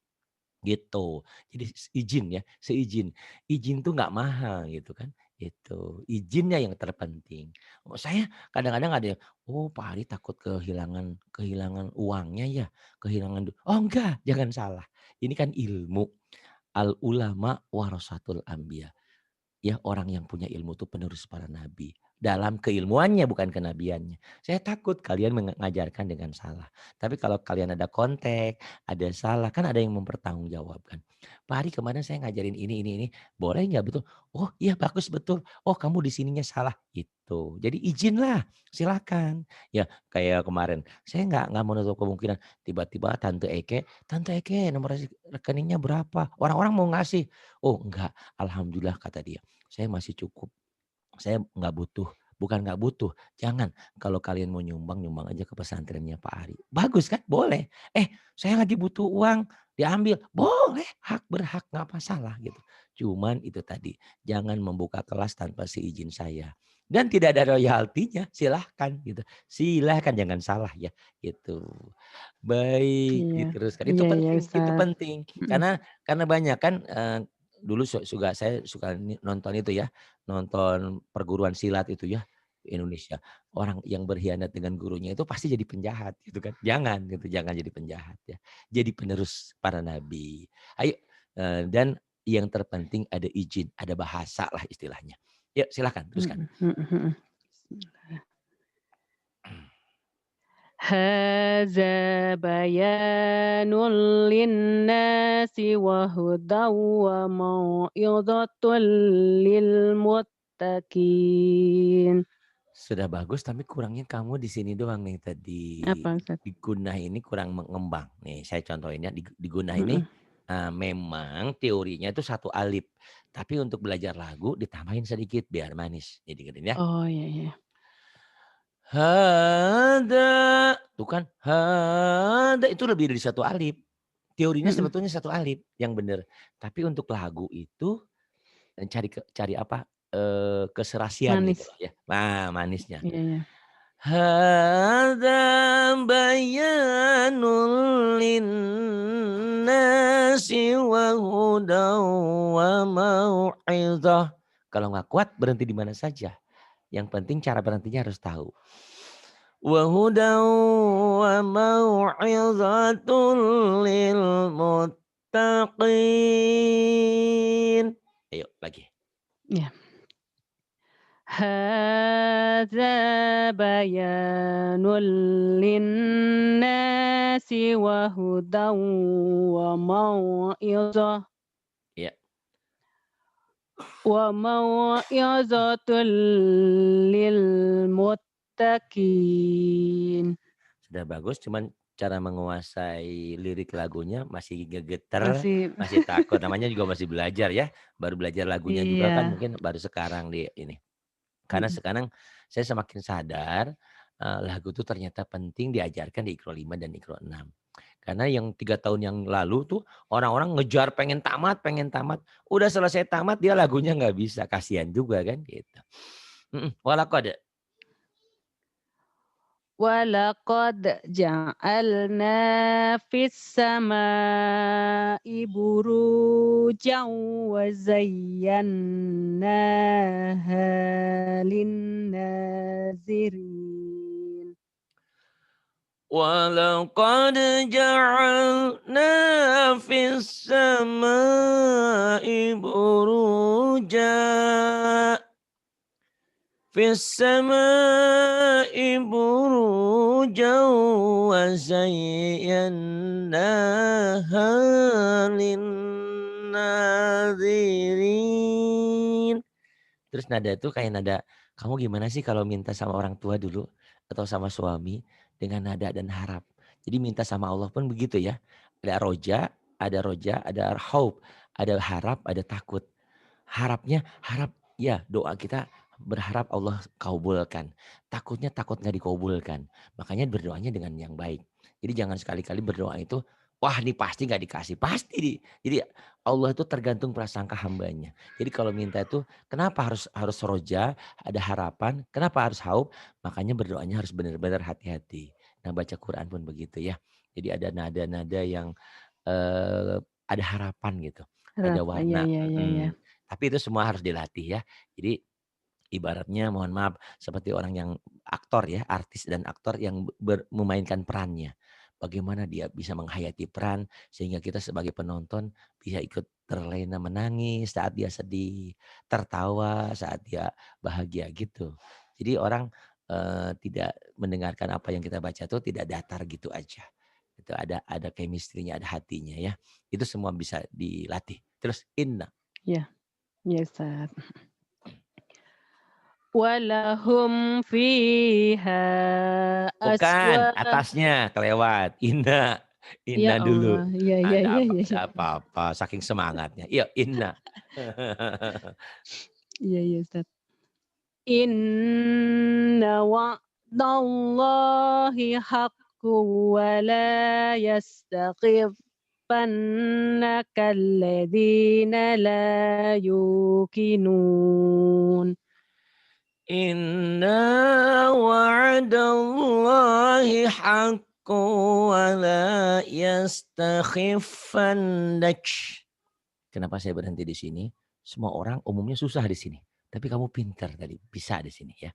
Gitu. Jadi izin ya, seizin. Izin tuh nggak mahal gitu kan. Itu. Izinnya yang terpenting. Saya kadang-kadang ada yang, oh Pak Ari takut kehilangan kehilangan uangnya ya. Kehilangan oh enggak, jangan salah. Ini kan ilmu. Al ulama warasatul anbiya. Ya orang yang punya ilmu itu penerus para nabi. dalam keilmuannya bukan kenabiannya. Saya takut kalian mengajarkan dengan salah. Tapi kalau kalian ada kontak, ada salah, kan ada yang mempertanggungjawabkan. Pak Ari kemarin saya ngajarin ini. Boleh nggak betul? Oh iya bagus betul. Oh kamu di sininya salah. Itu. Jadi izinlah, silakan. Ya kayak kemarin, saya nggak menutup kemungkinan tiba-tiba Tante Eke nomor rekeningnya berapa? Orang-orang mau ngasih. Oh enggak, alhamdulillah kata dia. Saya masih cukup. Saya nggak butuh, bukan nggak butuh, jangan kalau kalian mau nyumbang, nyumbang aja ke pesantrennya Pak Ari. Bagus kan? Boleh. Saya lagi butuh uang, diambil. Boleh, hak berhak nggak masalah gitu. Cuman itu tadi, jangan membuka kelas tanpa seizin saya. Dan tidak ada royaltinya, silahkan gitu. Silahkan jangan salah ya gitu. Baik, Iya. diteruskan. Iya iya, Itu Ustaz. penting. Mhm. Karena banyak kan dulu saya suka nonton itu ya, nonton perguruan silat itu ya, di Indonesia. Orang yang berkhianat dengan gurunya itu pasti jadi penjahat gitu kan. Jangan gitu, jangan jadi penjahat ya. Jadi penerus para nabi. Ayo dan yang terpenting ada izin, ada bahasa lah istilahnya. Yuk silakan teruskan. Mhm mhm mhm. Hadza bayanun linnasi wa hudaw wa mau'izatul lil muttaqin. Sudah bagus tapi kurangnya kamu di sini doang nih tadi. Apa, Ustaz? Di Gunah ini kurang mengembang. Nih saya contohin ya di Gunah ini Mhm. memang teorinya itu satu alif. Tapi untuk belajar lagu ditambahin sedikit biar manis. Jadi gini ya. Oh, iya iya. Hada. Tuh kan. Hada itu lebih dari satu alif. Teorinya Mhm. sebetulnya satu alif yang benar. Tapi untuk lagu itu cari apa, keserasian gitu Manis. loh ya. Nah manisnya. Iya iya. Hadza bayanul linnasi wa hudaw wa mau'izah. Kalau nggak kuat berhenti di mana saja. Yang penting cara berhentinya harus tahu. Wa hudaw wa mau'izatul lil muttaqin. Ayo lagi. Iya. Hadza bayanul linnasi wa hudaw wa mau'izah Ya, wa mau'izatul lil muttaqin. sudah bagus cuman cara menguasai lirik lagunya masih gegeter, Masih masih takut, namanya juga masih belajar ya, baru belajar lagunya juga kan iya. mungkin baru sekarang di ini. Karena Mhm. sekarang saya semakin sadar, lagu itu ternyata penting diajarkan di Ikro 5 dan Ikro 6. Karena yang 3 tahun yang lalu tuh orang-orang ngejar pengen tamat, udah selesai tamat dia lagunya nggak bisa, kasihan juga kan gitu. Walaqad Walaqad ja'alna fis samaa'i burujan wa zayyanaha lin-nazirin. walaqad ja'alna fis samaa'i buruja fis samaa'i burujan wa zayyanaha lin-nazirin. Terus nada itu kayak nada, "Kamu gimana sih kalau minta sama orang tua dulu atau sama suami dengan nada dan harap?" Jadi minta sama Allah pun begitu ya. Ada roja, ada khauf, ada harap, ada takut. Harap ya doa kita berharap Allah kabulkan. Takutnya takut nggak dikabulkan. Makanya berdoanya dengan yang baik. Jadi jangan sekali-kali berdoa itu, wah ini pasti nggak dikasih. Pasti jadi Allah itu tergantung prasangka hambanya. Jadi kalau minta itu kenapa harus roja, ada harapan, kenapa harus haub? Makanya berdoanya harus benar-benar hati-hati. Nah baca Quran pun begitu ya. Jadi ada nada-nada yang ada harapan gitu, ada Berapa? Iya warna. iya iya iya. Tapi itu semua harus dilatih ya. Jadi ibaratnya mohon maaf seperti orang yang aktor ya, artis dan aktor yang memainkan perannya. Bagaimana dia bisa menghayati peran sehingga kita sebagai penonton bisa ikut terlena menangis saat dia sedih, tertawa saat dia bahagia gitu. Jadi orang tidak mendengarkan apa yang kita baca tuh tidak datar gitu aja. Itu ada chemistry-nya, ada hatinya ya. Itu semua bisa dilatih. Terus inna. Ya, ya Ustaz. Walahum fiha Bukan, aswa atasnya kelewat. Inna. ya Inna dulu. Allah, ya ya Ada ya apa? ya Ada ya. apa-apa. Saking semangatnya. Iya, inna. Iya iya Ustaz. Inna wa'dallahi haqqun wa la yastakhifannaka alladhina la yuqinun. Inna wa'dallahi haqqun wa la yastakhiffannak. Kenapa saya berhenti di sini? Semua orang umumnya susah di sini. Tapi kamu pintar tadi, bisa di sini ya.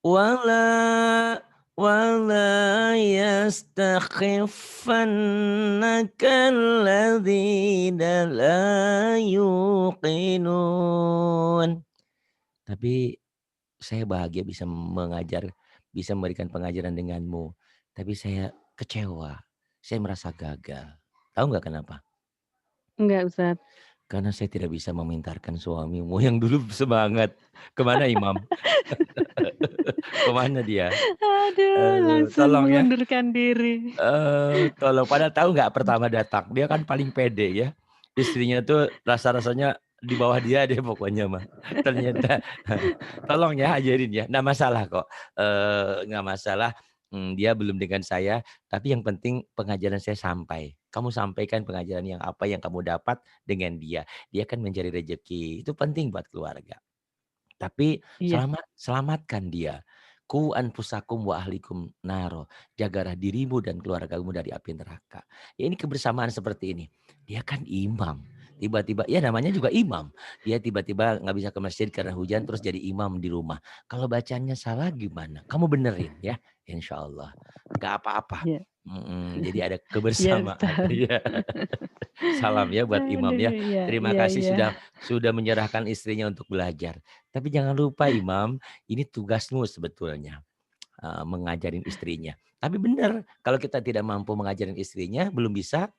Wala wala yastakhifannaka alladhina la yuqinun. Tapi saya bahagia bisa mengajar, bisa memberikan pengajaran denganmu. Tapi saya kecewa, saya merasa gagal. Tahu nggak kenapa? Enggak Ustaz. Karena saya tidak bisa memintarkan suamimu yang dulu semangat. Kemana Imam? Kemana dia? Aduh, langsung Tolong ya. mengundurkan diri. Tolong. Padahal tahu nggak pertama datang, dia kan paling pede ya. Istrinya tuh rasa-rasanya di bawah dia deh pokoknya mah. Ternyata tolong ya ajarin ya. Nggak masalah kok. Nggak masalah. Dia belum dengan saya, tapi yang penting pengajaran saya sampai. Kamu sampaikan pengajaran yang apa yang kamu dapat dengan dia. Dia kan mencari rezeki. Itu penting buat keluarga. Tapi Iya. selamatkan dia. Ku anfusakum wa ahlikum naro. Jagalah dirimu dan keluargamu dari api neraka. Ya ini kebersamaan seperti ini. Dia kan imam. Tiba-tiba, ya namanya juga imam. Dia tiba-tiba nggak bisa ke masjid karena hujan terus jadi imam di rumah. Kalau bacanya salah gimana? Kamu benerin ya. Insya Allah. Nggak apa-apa. Iya. Jadi ada Iya kebersamaan. Ustaz. Iya. Salam ya buat imam Aduh, ya. iya Terima iya kasih iya. sudah menyerahkan istrinya untuk belajar. Tapi jangan lupa imam, ini tugasmu sebetulnya, mengajarin istrinya. Tapi benar, kalau kita tidak mampu mengajarin istrinya, belum bisa,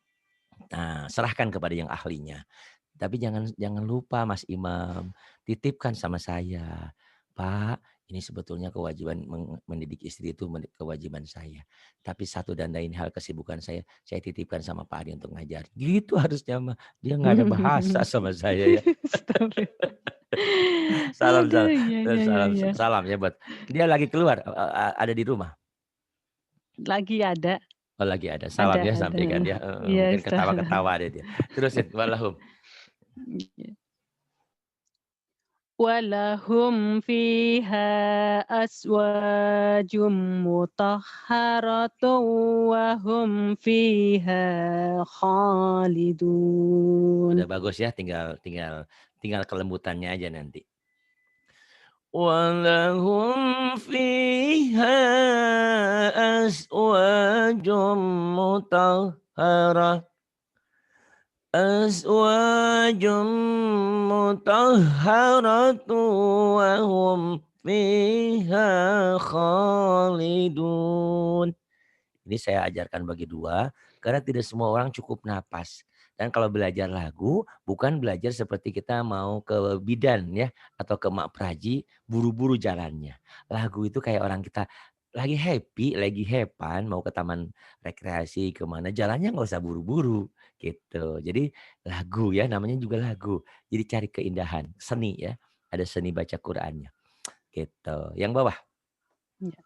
serahkan kepada yang ahlinya. Tapi jangan jangan lupa Mas Imam, titipkan sama saya, "Pak, ini sebetulnya kewajiban mendidik istri itu kewajiban saya. Tapi satu dan lain hal kesibukan saya titipkan sama Pak Adi untuk ngajar." Gitu harusnya mah. Dia nggak ada bahasa sama saya ya. Astagfirullah. Salam Aduh, salam iya iya iya iya. salam ya buat dia lagi keluar, ada di rumah? Lagi ada Oh lagi ada, salam ya ada, sampaikan heeh. ya, Iya mungkin Ustaz. ketawa-ketawa deh dia. Terusin, walahum. Iya. Walahum fiha aswajum mutahharatun wa hum fiha Udah khalidun. bagus ya, tinggal tinggal tinggal kelembutannya aja nanti. Walahum fiha azwajum mutahharah azwajum mutahharatu wa hum fiha khalidun. Ini saya ajarkan bagi dua, karena tidak semua orang cukup napas. Dan kalau belajar lagu, bukan belajar seperti kita mau ke bidan ya, atau ke mak praji, buru-buru jalannya. Lagu itu kayak orang kita lagi happy, lagi hepan, mau ke taman rekreasi, kemana, jalannya nggak usah buru-buru gitu. Jadi lagu ya, namanya juga lagu. Jadi cari keindahan, seni ya, ada seni baca Qur'annya gitu. Yang bawah, Ya.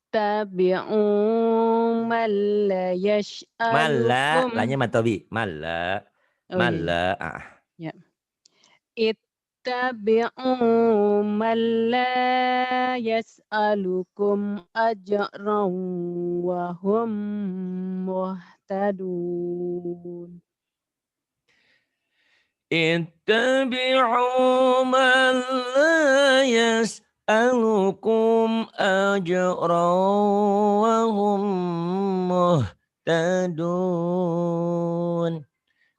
Ittabi'u man la mala, yas'alukum. lanya matobi, mala. Oh iya iya. Mala, Ya. Ittabi'u man la yas'alukum ajran wa hum muhtadun. ittabi'u man la yas'alukum ajran wa hum muhtadun.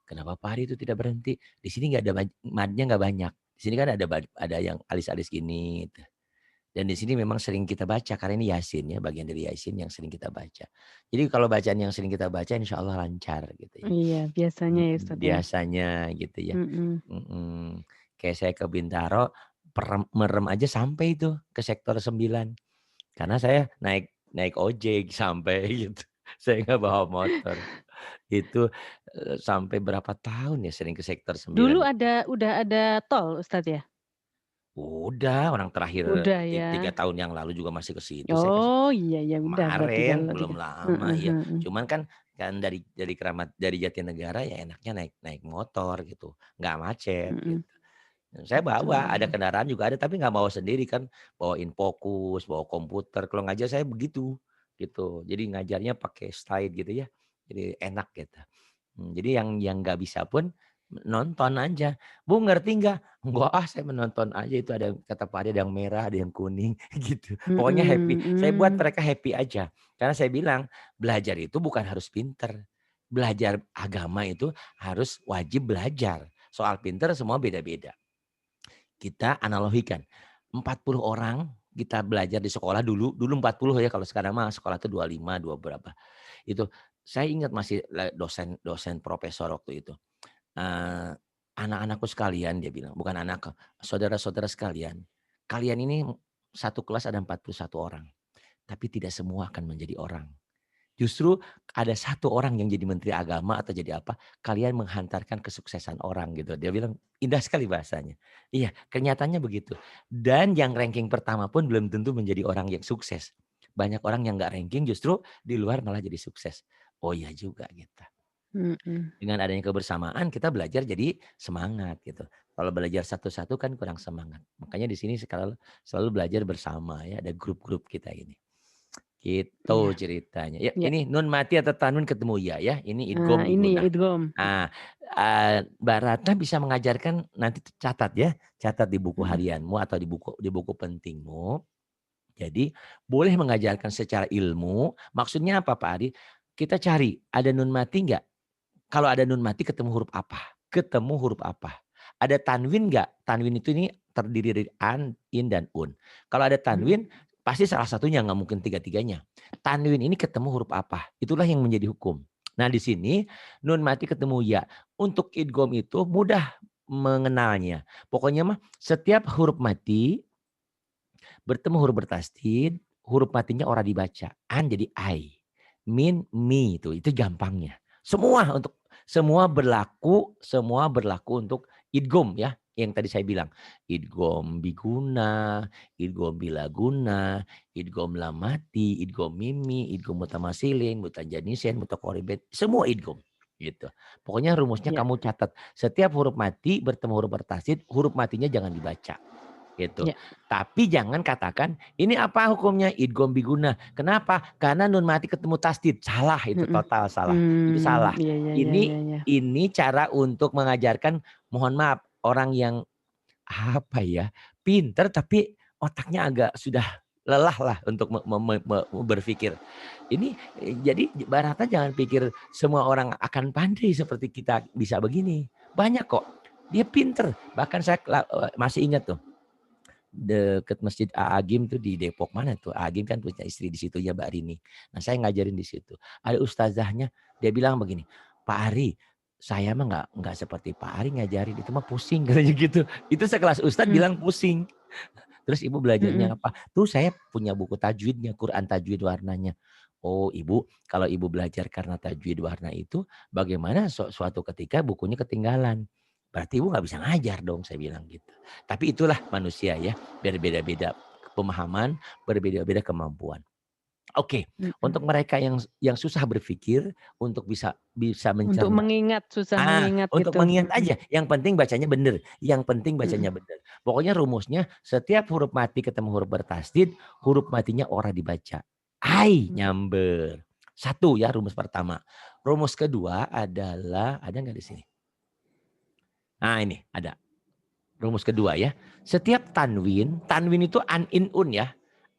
Kenapa Pak Hari itu tidak berhenti? Di sini nggak ada madnya nggak banyak. Di sini kan ada yang alis-alis gini gitu. Dan di sini memang sering kita baca karena ini Yasin ya, bagian dari Yasin yang sering kita baca. Jadi kalau bacaan yang sering kita baca insya Allah lancar gitu ya. Iya, biasanya ya Ustaz ya. Biasanya gitu ya. Mhm. Kayak saya ke Bintaro, merem aja sampai itu ke sektor 9. Karena saya naik naik ojek sampai gitu. Saya nggak bawa motor. Itu, sampai berapa tahun ya sering ke sektor 9 Dulu itu. udah ada tol Ustaz ya? Udah, orang terakhir Udah 3 ya. tahun yang lalu juga masih ke situ saya Oh, iya ya udah berarti kemarin, kalau belum gitu. lama, Heeh iya. heeh. Cuman kan dari Jatinegara ya enaknya naik naik motor gitu, nggak macet Mhm, gitu. Dan saya bawa, ada betul. kendaraan juga ada, tapi nggak bawa sendiri kan, bawa infocus, bawa komputer, kalau ngajar saya begitu, gitu. Jadi ngajarnya pakai slide gitu ya, jadi enak gitu. Jadi yang nggak bisa pun nonton aja, "Bu ngerti nggak?" "Enggak ah, saya menonton aja itu ada," kata Pak, "ada yang merah, ada yang kuning," gitu. Pokoknya happy, Mhm, saya buat mereka happy aja. Karena saya bilang, belajar itu bukan harus pinter, belajar agama itu harus wajib belajar. Soal pinter semua beda-beda. Kita analogikan, 40 orang kita belajar di sekolah dulu 40 ya, kalau sekarang mah sekolah tuh 25, dua berapa. Itu saya ingat masih dosen dosen profesor waktu itu. Eee, "Anak-anakku sekalian," dia bilang, bukan anak, "saudara-saudara sekalian, kalian ini satu kelas ada 41 orang, tapi tidak semua akan menjadi orang. Justru ada satu orang yang jadi menteri agama atau jadi apa, kalian menghantarkan kesuksesan orang," gitu. Dia bilang, indah sekali bahasanya. Iya, kenyataannya begitu. Dan yang ranking pertama pun belum tentu menjadi orang yang sukses. Banyak orang yang nggak ranking justru di luar malah jadi sukses. Oh iya juga gitu. mhm. Dengan adanya kebersamaan kita belajar jadi semangat gitu. Kalau belajar satu-satu kan kurang semangat. Makanya di sini sekarang selalu belajar bersama ya, ada grup-grup kita ini. Gitu Iya ceritanya. Ya iya. ini nun mati atau tanwin ketemu ya ya, ini idgham Nah ini biguna. idgham. Nah, Mbak Ratna bisa mengajarkan nanti catat ya, catat di buku Mhm harianmu atau di buku pentingmu. Jadi boleh mengajarkan secara ilmu, maksudnya apa Pak Adi? Kita cari ada nun mati enggak? Kalau ada nun mati ketemu huruf apa? Ketemu huruf apa? Ada tanwin nggak? Tanwin itu ini terdiri dari an, in, dan un. Kalau ada mhm. tanwin, pasti salah satunya, nggak mungkin tiga-tiganya. Tanwin ini ketemu huruf apa? Itulah yang menjadi hukum. Nah di sini nun mati ketemu ya. Untuk idgham itu mudah mengenalnya. Pokoknya mah setiap huruf mati bertemu huruf bertasdid, huruf matinya ora dibaca. An jadi I. Min, mi itu gampangnya. Semua berlaku untuk idgham ya, yang tadi saya bilang. Idgham biguna, idgham bilaguna, idgham lamati, idgham mimi, idgham mutamasilin, mutajanisen, mutaqaribin, semua idgham gitu. Pokoknya rumusnya Iya kamu catat. Setiap huruf mati bertemu huruf bertasdid, huruf matinya jangan dibaca gitu. iya. Tapi jangan katakan, "Ini apa hukumnya?" Idgham biguna. Kenapa? Karena nun mati ketemu tasdid. Salah itu, Mhm. total salah. Itu salah. Iya iya iya Ini iya iya. ini cara untuk mengajarkan, mohon maaf, orang yang apa ya, pinter tapi otaknya agak sudah lelah lah untuk berpikir. Ini jadi Barata jangan pikir semua orang akan pandai seperti kita bisa begini. Banyak kok. Dia pinter. Bahkan saya masih ingat tuh deket Masjid A'agim tuh di Depok mana tuh. A'agim kan punya istri di situ ya Mbak Rini. Nah saya ngajarin di situ. Ada ustazahnya dia bilang begini, "Pak Ari, saya mah nggak seperti Pak Ari ngajarin itu mah pusing," katanya gitu. Itu sekelas ustaz Mhm bilang pusing. Terus ibu belajarnya mhm. apa? Tuh saya punya buku tajwidnya, Quran tajwid warnanya. Oh ibu, kalau ibu belajar karena tajwid warna itu, bagaimana suatu ketika bukunya ketinggalan? Berarti ibu nggak bisa ngajar dong, saya bilang gitu. Tapi itulah manusia ya, berbeda-beda pemahaman, berbeda-beda kemampuan. Oke, Mhm. untuk mereka yang susah berpikir, untuk bisa bisa Untuk mencerna. mengingat, susah mengingat Untuk gitu. mengingat Mhm aja, yang penting bacanya bener, yang penting mhm. bacanya bener. Pokoknya rumusnya setiap huruf mati ketemu huruf bertasdid, huruf matinya ora dibaca. Ai, Mhm. nyamber. Satu ya rumus pertama. Rumus kedua adalah, ada nggak di sini? Nah ini ada. Rumus kedua ya. Setiap tanwin, tanwin itu an in un ya.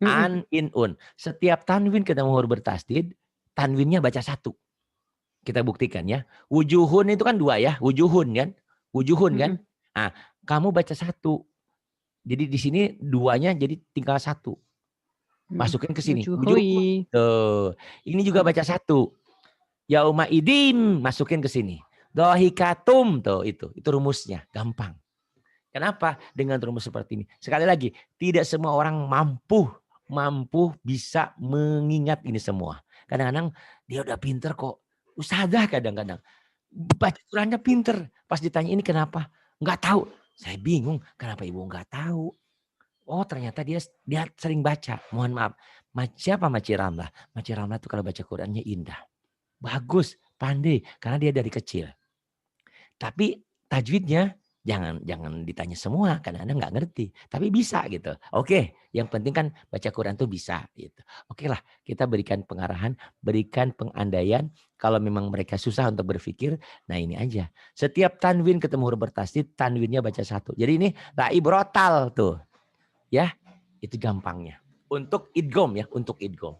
Mhm An in un. Setiap tanwin ketemu huruf bertasdid, tanwinnya baca satu. Kita buktikan ya. Wujuhun itu kan dua ya. Wujuhun kan. Wujuhun kan. mhm. Nah, Kamu baca 1. Jadi di sini 2-nya jadi tinggal 1. Masukin ke sini. Wujuhui. Tuh. Ini juga baca 1. Yauma idin masukin ke sini. Dohikatum tuh itu rumusnya, gampang. Kenapa? Dengan rumus seperti ini. Sekali lagi, tidak semua orang mampu bisa mengingat ini semua. Kadang-kadang dia udah pinter kok. Ustadzah kadang-kadang baca Qurannya pinter. Pas ditanya ini kenapa? Nggak tahu. Saya bingung. Kenapa ibu nggak tahu? Oh ternyata dia sering baca. Mohon maaf. Siapa Maci Ramlah? Maci Ramlah itu kalau baca Qurannya indah. Bagus, pandai. Karena dia dari kecil. Tapi tajwidnya jangan ditanya semua. Karena Anda nggak ngerti. Tapi bisa gitu. Oke, yang penting kan baca Quran tuh bisa. Gitu. Oke lah, kita berikan pengarahan, berikan pengandaian. Kalau memang mereka susah untuk berpikir, nah ini aja. Setiap tanwin ketemu huruf bertasdid, tanwinnya baca 1. Jadi ini ra'i brotal tuh. Ya, itu gampangnya. Untuk idgham ya, untuk idgham.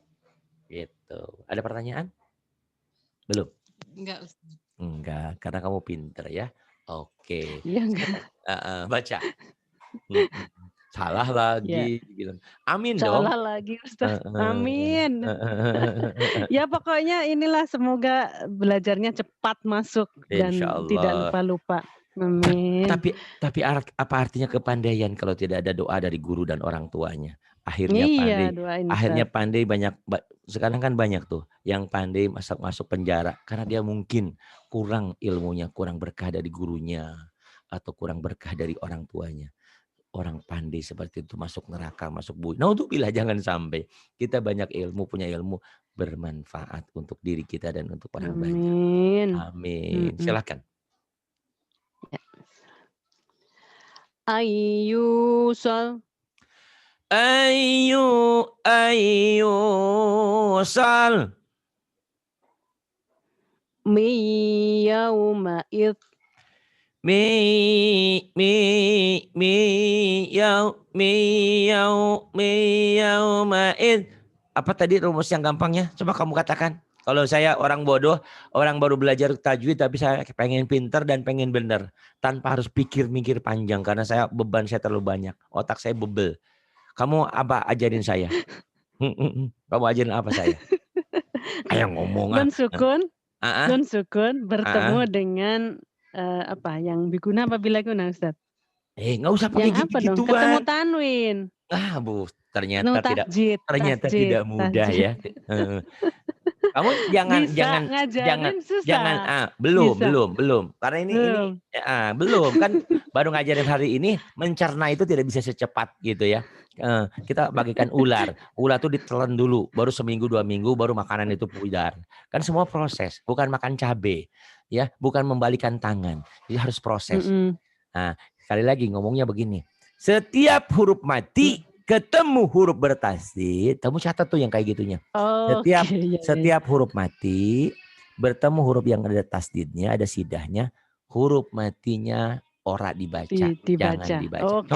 Gitu. Ada pertanyaan? Belum? Enggak, Ustaz. Enggak, karena kamu pinter ya. Oke. Iya enggak. Baca. Salah lagi. Bilang. Amin dong. Salah lagi Ustaz. Amin. Ya pokoknya inilah semoga belajarnya cepat masuk dan tidak lupa-lupa. Amin. Tapi apa artinya kepandaian kalau tidak ada doa dari guru dan orang tuanya? Akhirnya pandai banyak. Sekarang kan banyak tuh yang pandai masuk penjara karena dia mungkin kurang ilmunya, kurang berkah dari gurunya atau kurang berkah dari orang tuanya. Orang pandai seperti itu masuk neraka, masuk bui. Naudzubillah, jangan sampai. Kita banyak ilmu, punya ilmu bermanfaat untuk diri kita dan untuk orang banyak. Amin. Silakan. Ayyusal. Ayyusal. Miyauma'id. Miyauma'id. Apa tadi rumus yang gampangnya? Coba kamu katakan. Kalau saya orang bodoh, orang baru belajar tajwid, tapi saya pengen pinter dan pengen bener. Tanpa harus mikir panjang, karena beban saya terlalu banyak. Otak saya bebel. Kamu apa ajarin saya? Kamu ajarin apa saya? Ayo ngomong. Nun sukun bertemu dengan apa yang biguna apabila guna Ustaz? Nggak usah pakai gitu-gituan. Ketemu tanwin. Bu, ternyata tidak mudah ya. Kamu belum. Karena ini belum kan baru ngajarin hari ini, mencerna itu tidak bisa secepat gitu ya. Kita bagikan ular tuh ditelan dulu, baru seminggu 2 minggu baru makanan itu pudar. Kan semua proses, bukan makan cabai ya, bukan membalikan tangan. Jadi harus proses. Nah, sekali lagi ngomongnya begini. Setiap huruf mati ketemu huruf bertasdid, kamu catat tuh yang kayak gitunya. Setiap huruf mati bertemu huruf yang ada tasdidnya, ada sidahnya, huruf matinya ora dibaca. Jangan dibaca.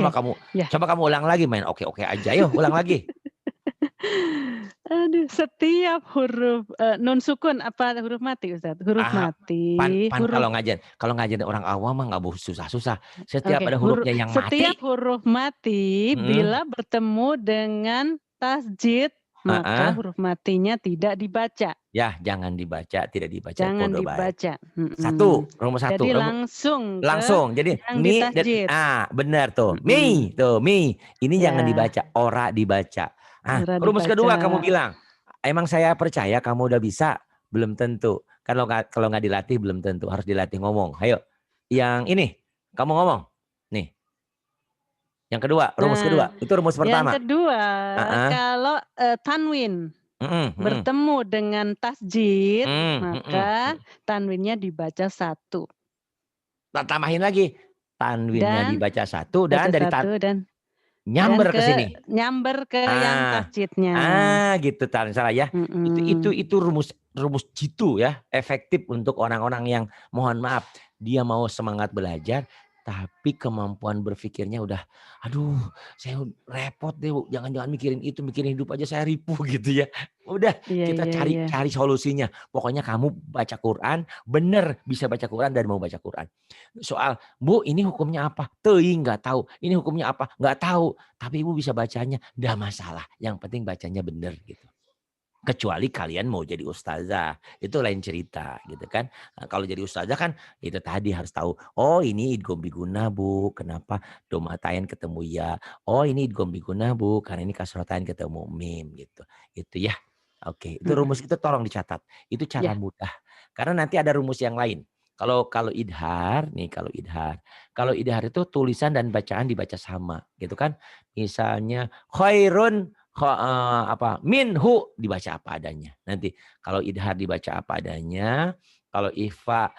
Coba kamu ulang lagi, main oke aja. Yuk ulang lagi. Aduh, setiap huruf nun sukun apa huruf mati Ustaz? Huruf mati. Kalau ngajarin orang awam mah nggak susah-susah. Setiap ada hurufnya yang mati. Setiap huruf mati bila bertemu dengan tasjid, maka huruf matinya tidak dibaca. Ya, jangan dibaca, tidak dibaca. Jangan dibaca. Rumus 1. Jadi langsung. Jadi mi benar tuh. Mi. Ini jangan dibaca, ora dibaca. Rumus kedua kamu bilang, emang saya percaya kamu udah bisa? Belum tentu. Kalau nggak dilatih belum tentu. Harus dilatih ngomong. Ayo, yang ini kamu ngomong. Nih. Yang kedua, rumus kedua. Itu rumus pertama. Yang kedua, kalau tanwin bertemu dengan tasjid, maka tanwinnya dibaca 1. Tambahin lagi. Tanwinnya dibaca 1 dan dari nyamber ke sini. Nyamber ke yang tasjidnya. Gitu salah ya. Itu rumus jitu ya, efektif untuk orang-orang yang mohon maaf, dia mau semangat belajar tapi kemampuan berpikirnya udah, aduh saya repot deh, jangan-jangan mikirin itu, mikirin hidup aja saya ripuh gitu ya. Udah Iya kita iya cari iya. cari solusinya. Pokoknya kamu baca Quran, bener bisa baca Quran dan mau baca Quran. Soal, "Bu, ini hukumnya apa?" "Teuing nggak tahu." "Ini hukumnya apa?" "Nggak tahu." Tapi Ibu bisa bacanya, nggak masalah. Yang penting bacanya bener gitu. Kecuali kalian mau jadi ustazah, itu lain cerita gitu kan. Nah, kalau jadi ustazah kan itu tadi harus tahu, oh ini idgham biguna Bu, kenapa domatain ketemu ya. Oh ini idgham biguna Bu, karena ini kasrotain ketemu mim gitu. Itu ya. Oke, itu Mhm. rumus itu tolong dicatat. Itu cara Ya. mudah. Karena nanti ada rumus yang lain. Kalau kalau idhar nih, kalau idhar itu tulisan dan bacaan dibaca sama gitu kan. Misalnya khairun minhu dibaca apa adanya. Nanti kalau idhar dibaca apa adanya, kalau ifa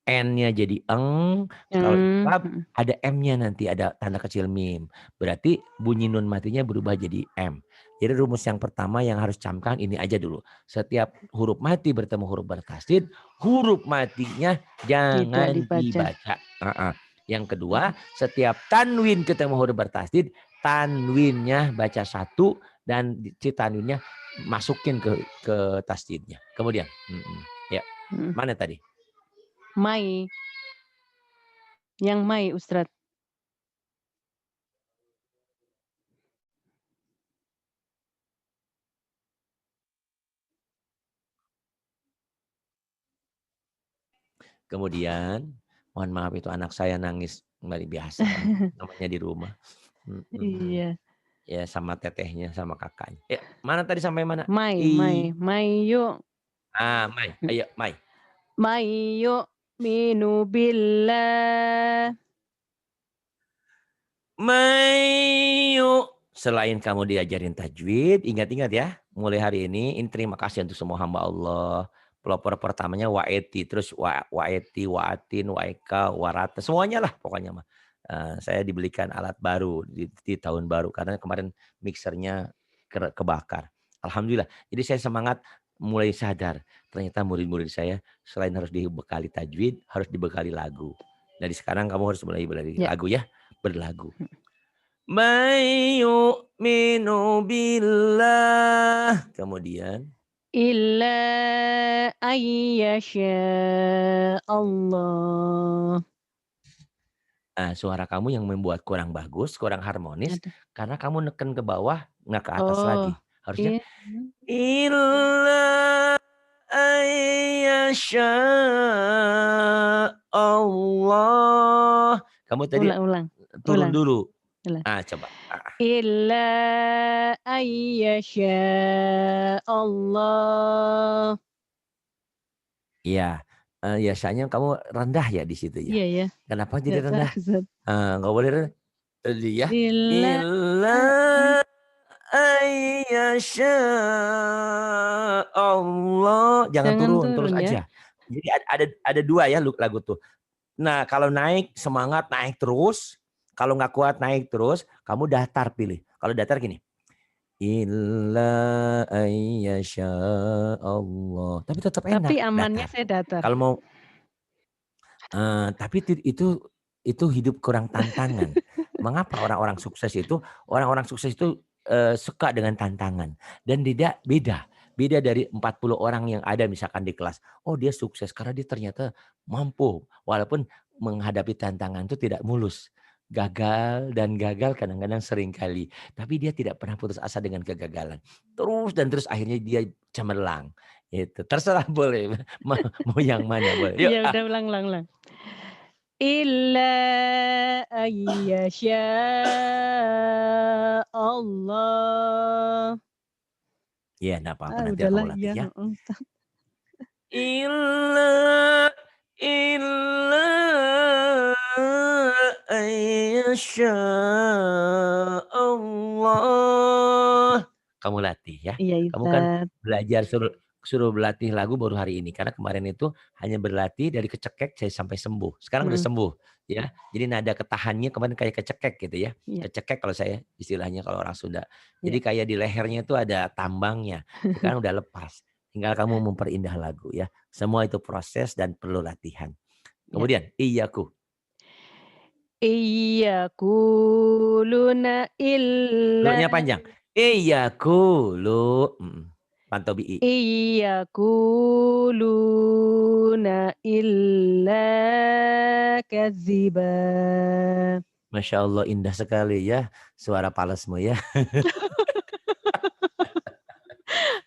N-nya jadi eng, kalau iqlab Mhm. ada M-nya nanti ada tanda kecil mim. Berarti bunyi nun matinya berubah jadi M. Jadi rumus yang pertama yang harus camkan ini aja dulu. Setiap huruf mati bertemu huruf bertasdid, huruf matinya Tidak jangan dibaca. dibaca. Yang kedua, setiap tanwin ketemu huruf bertasdid, tanwinnya baca satu dan si tanwinnya masukin ke tasdidnya. Kemudian, ya Mhm. mana tadi? Mai. Yang mai Ustadz. Kemudian, mohon maaf itu anak saya nangis kembali biasa lah, namanya di rumah. Iya. Ya sama tetehnya, sama kakaknya. Ya, mana tadi sampai mana? Mai mai mai yuk. Mai, ayo Mai. Mai yu'minu billah. Mayu. Selain kamu diajarin tajwid, ingat-ingat ya, mulai hari ini terima kasih untuk semua hamba Allah. Pelopor pertamanya Waeti, terus Waeti, Waatin, Waeka, Warata, semuanya lah pokoknya mah. Saya dibelikan alat baru di tahun baru karena kemarin mixernya kebakar. Alhamdulillah. Jadi saya semangat mulai sadar ternyata murid-murid saya selain harus dibekali tajwid, harus dibekali lagu. Dari sekarang kamu harus mulai belajar Ya. lagu ya, berlagu. Mayyu'minu billah. Kemudian. Illa ayyasha Allah. Suara kamu yang membuat kurang bagus, kurang harmonis. Aduh. Karena kamu neken ke bawah, nggak ke atas Oh. lagi. Harusnya. Iya. Illa ayyasha Allah. Kamu tadi Ulang ulang. turun Ulang. dulu. Ulang. Coba. Illa ayyasha Allah. Iya, biasanya kamu rendah ya di situ ya? Iya ya. Kenapa jadi Nggak tahu rendah? Ustadz. Nggak boleh rendah. Tadi ya. Illa Illa ayyasha Allah. Jangan jangan turun, terus turun ya. aja. Jadi ada dua ya lagu tuh. Nah kalau naik semangat naik terus. Kalau nggak kuat naik terus. Kamu datar pilih. Kalau datar gini. Illa ayyasha Allah. Tapi tetap Tapi enak amannya datar. saya datar. Kalau mau tapi itu hidup kurang tantangan. Mengapa orang-orang sukses itu suka dengan tantangan dan beda dari 40 orang yang ada misalkan di kelas. Oh dia sukses karena dia ternyata mampu walaupun menghadapi tantangan itu tidak mulus. Gagal dan gagal kadang-kadang sering kali. Tapi dia tidak pernah putus asa dengan kegagalan. Terus dan terus akhirnya dia cemerlang. Itu terserah boleh mau yang mana boleh. Yuk Ya udah ulang ulang ulang. Illa ayyasha Allah. Iya, enggak apa-apa nanti kamu Udahlah latih ya, ya. heeh. Illa ayyasha Allah. Kamu latih ya. Iya Kamu kan Ustaz. belajar suruh suruh berlatih lagu baru hari ini. Karena kemarin itu hanya berlatih dari kecekek saya sampai sembuh. Sekarang udah Mhm. sembuh ya. Jadi nada ketahannya kemarin kayak kecekek gitu ya. Iya Kecekek kalau saya istilahnya kalau orang Sunda. iya. Jadi kayak di lehernya itu ada tambangnya. Sekarang udah lepas. Tinggal kamu memperindah lagu ya. Semua itu proses dan perlu latihan. Iya. Kemudian, iyaku. Iyakuluna illa Lu-nya panjang. Iyakulu. Pantau bi. Iyakuluna illa kadziba. Masya Allah indah sekali ya suara palesmu ya.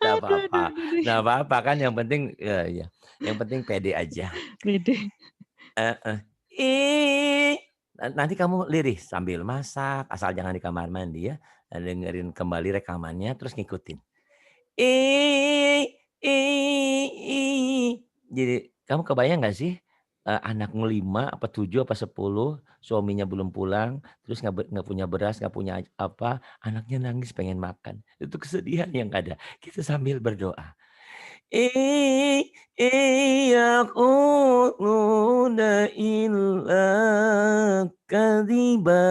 Nggak Aduh, apa-apa, aduh, aduh, aduh. nggak apa-apa kan yang penting ya, yang penting pede aja. Pede. Heeh. Ih, nanti kamu lirih sambil masak, asal jangan di kamar mandi ya. Dengerin kembali rekamannya terus ngikutin. Jadi kamu kebayang nggak sih anak 5 apa 7 apa 10 suaminya belum pulang, terus nggak punya beras, nggak punya apa, anaknya nangis pengen makan. Itu kesedihan yang ada. Kita sambil berdoa. Yaquluna illa kadziba.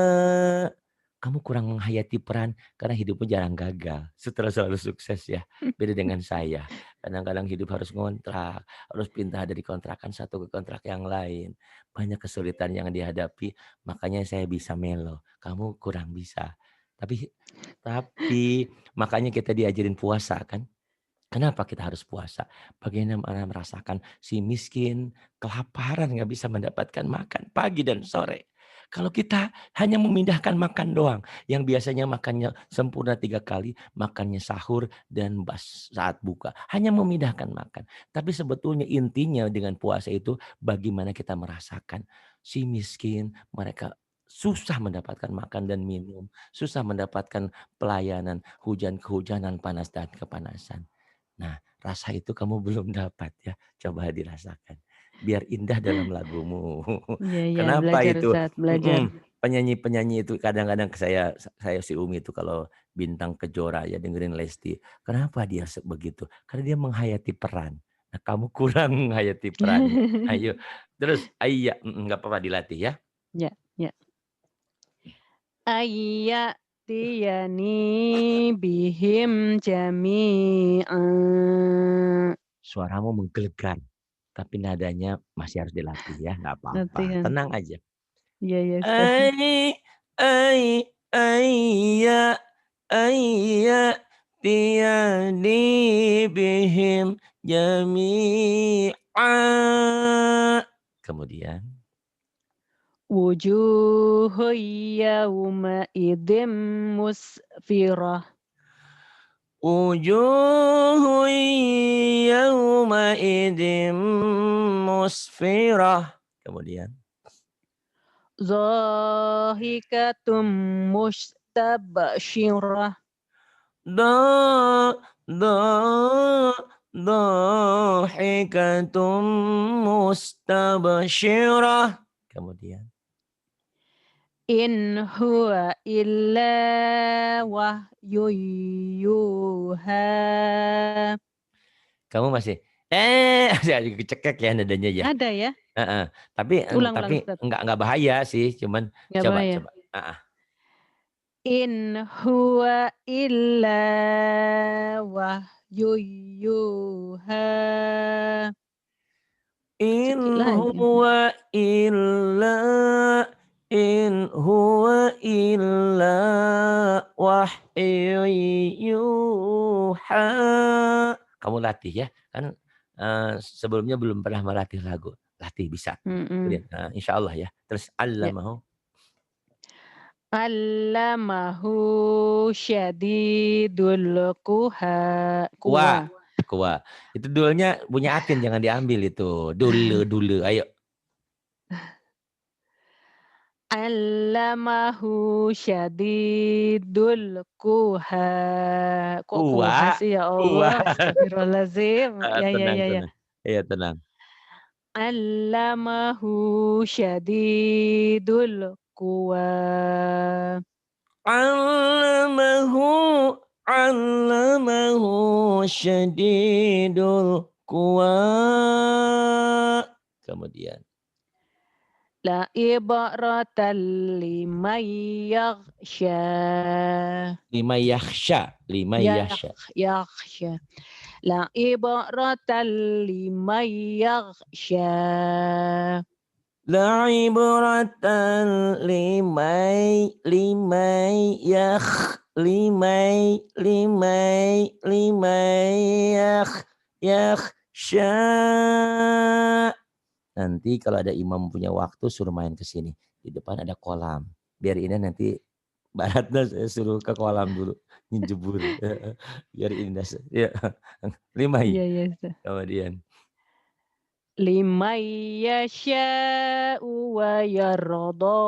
Kamu kurang menghayati peran karena hidupmu jarang gagal. Setelah selalu sukses ya. Beda dengan saya. Kadang-kadang hidup harus ngontrak, harus pindah dari kontrakan satu ke kontrak yang lain. Banyak kesulitan yang dihadapi, makanya saya bisa melo. Kamu kurang bisa. Tapi makanya kita diajarin puasa kan? Kenapa kita harus puasa? Bagaimana merasakan si miskin kelaparan nggak bisa mendapatkan makan pagi dan sore. Kalau kita hanya memindahkan makan doang, yang biasanya makannya sempurna 3 kali, makannya sahur dan saat buka. Hanya memindahkan makan. Tapi sebetulnya intinya dengan puasa itu bagaimana kita merasakan si miskin, mereka susah mendapatkan makan dan minum, susah mendapatkan pelayanan, kehujanan, panas dan kepanasan. Nah, rasa itu kamu belum dapat ya, coba dirasakan. Biar indah dalam lagumu. Iya, iya, Kenapa belajar itu? Ustaz, belajar. Penyanyi-penyanyi itu kadang-kadang saya si Umi itu kalau bintang kejora ya dengerin Lesti. Kenapa dia begitu? Karena dia menghayati peran. Nah, kamu kurang menghayati perannya. Ayo, terus iya, nggak apa-apa dilatih ya. Ya, ya. Ayyatiyani bihim jami'an. Suaramu menggelegar, tapi nadanya masih harus dilatih ya, nggak apa-apa. Latihan. Tenang aja. Iya, iya, Ustaz. Ai ai ayya ayya tiyani bihim jami'a. Kemudian Wujuhu yawma idzim musfirah. wujuhu yawma idzim musfirah. Kemudian Zahikatum mustabsyirah. da da dahikatum mustabsyirah. Kemudian In huwa illa wahyu yuha. kamu masih agak kecekek ya nadanya ya. Ada ya? Heeh. Tapi Ulang-ulang Ustaz. enggak bahaya sih, cuman Nggak coba bahaya. coba. Heeh. In huwa illa wahyu yuha. In Sikit lagi. huwa illa in huwa illa wahyu yuha. Kamu latih ya. Kan sebelumnya belum pernah melatih lagu. Latih bisa. Mhm. Insya Allah ya. Terus Ya. allamahu. Allamahu syadidul Kuwa. quwa. Kuwa. Itu dulnya punya atin jangan diambil itu. Dulu. Ayo. Allamahu syadidul quha. Kok quha Kuwa. sih ya Kuwa. Allah? Astagfirullahaladzim. Ya, ya, Tenang, ya, ya. tenang. Iya, tenang. Allamahu syadidul quwa. Allamahu allamahu syadidul quwa. Kemudian La ibaratan liman yakhsha. lima yakhsha. Yakhsha. La ibaratan liman yakhsha. la'ibratan limay yakhsha. Nanti kalau ada imam punya waktu suruh main ke sini. Di depan ada kolam. Biar ini nanti Baratna saya suruh ke kolam dulu jebur. Biar indah. Ya. Limai. Iya iya, Ustaz. Kemudian Liman yasha'u wa yarda.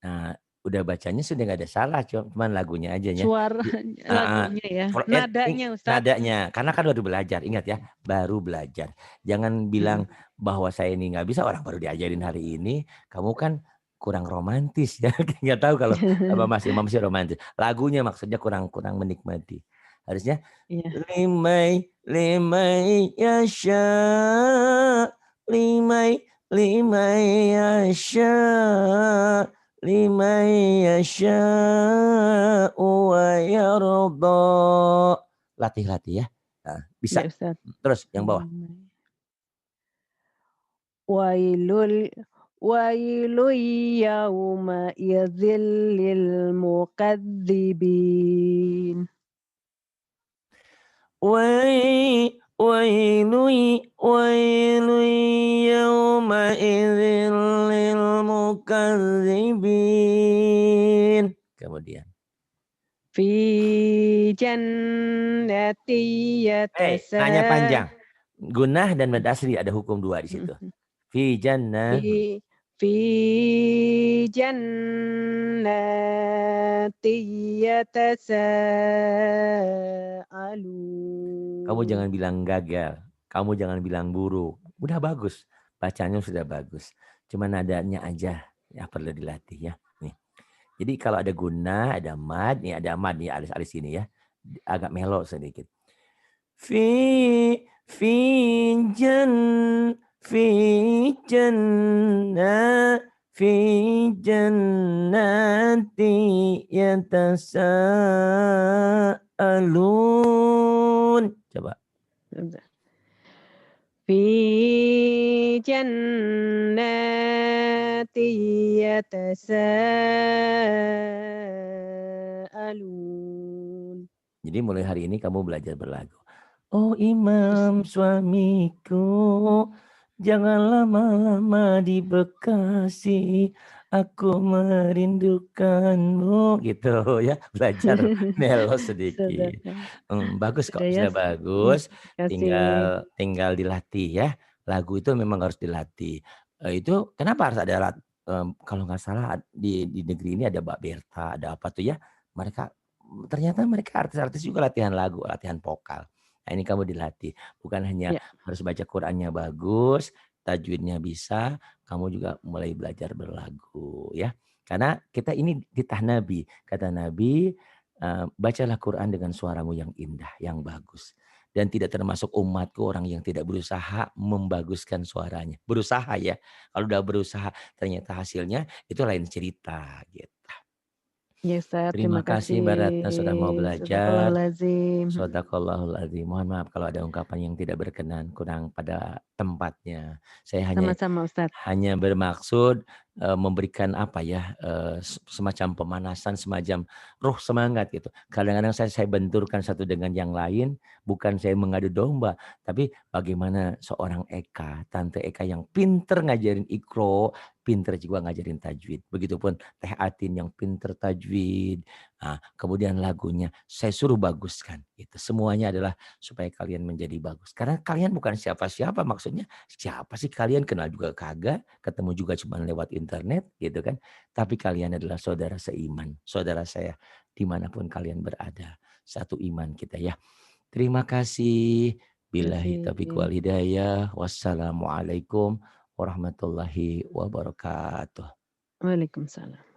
nah, udah bacanya sudah nggak ada salah, cuman lagunya aja ya. Suara lagunya ya, nadanya Ustaz. Nadanya, karena kan baru belajar, ingat ya, baru belajar. Jangan bilang bahwa saya ini nggak bisa, orang baru diajarin hari ini, kamu kan kurang romantis ya. Nggak tahu kalau Mas Imam sih romantis. Lagunya maksudnya kurang menikmati. Harusnya Iya. limai yasha, limai yasha, liman yasha'u wa yarda. Latih-latih ya. Nah, bisa. Iya, Ustaz. Terus yang bawah. Wailul yauma idzil lil mukadzibin. Wailu yauma idzil lil mukadzibin. Kemudian Fi jannati nanya panjang. Gunnah dan mad asli ada hukum dua di situ. Fi jannah. Fi jannati yatasaalun. Kamu jangan bilang gagal. Kamu jangan bilang buruk. Udah bagus. Bacanya sudah bagus. Cuma nadanya aja yang perlu dilatih ya. Nih. Jadi kalau ada guna, ada mad, nih ada mad nih alis-alis ini ya. Agak melo sedikit. Fi jannati yatasaalun. Coba. Fi jannati yatasaalun. Jadi mulai hari ini kamu belajar berlagu. Oh imam suamiku, jangan lama-lama di Bekasi, aku merindukanmu, gitu ya. Belajar melo sedikit. Bagus kok, sudah bagus. Tinggal dilatih ya. Lagu itu memang harus dilatih. Itu kenapa harus ada kalau nggak salah di negeri ini ada Mbak Berta, ada apa tuh ya? Ternyata mereka artis-artis juga latihan lagu, latihan vokal. Nah ini kamu dilatih. Bukan hanya harus baca Qurannya bagus, tajwidnya bisa, kamu juga mulai belajar berlagu ya. Karena kita ini titah Nabi. Kata Nabi, bacalah Quran dengan suaramu yang indah, yang bagus. Dan tidak termasuk umatku orang yang tidak berusaha membaguskan suaranya. Berusaha ya. Kalau udah berusaha ternyata hasilnya itu lain cerita gitu. Ya Ustaz, Terima kasih Mbak Ratna sudah mau belajar. Shadaqallahul Shadaqallahul azim. Mohon maaf kalau ada ungkapan yang tidak berkenan, kurang pada tempatnya. Saya Sama-sama Ustaz. hanya bermaksud memberikan apa ya, semacam pemanasan, semacam ruh semangat gitu. Kadang-kadang saya benturkan satu dengan yang lain, bukan saya mengadu domba, tapi bagaimana seorang Eka, Tante Eka yang pinter ngajarin Iqro, pinter juga ngajarin tajwid. Begitupun Teh Atin yang pinter tajwid. Nah, kemudian lagunya saya suruh baguskan. Gitu. Semuanya adalah supaya kalian menjadi bagus. Karena kalian bukan siapa-siapa, maksudnya siapa sih kalian, kenal juga kagak, ketemu juga cuma lewat internet gitu kan. Tapi kalian adalah saudara seiman, saudara saya dimanapun kalian berada. Satu iman kita ya. Terima kasih. Billahi taufiq wal hidayah. Wassalamualaikum warahmatullahi wabarakatuh. Waalaikumsalam.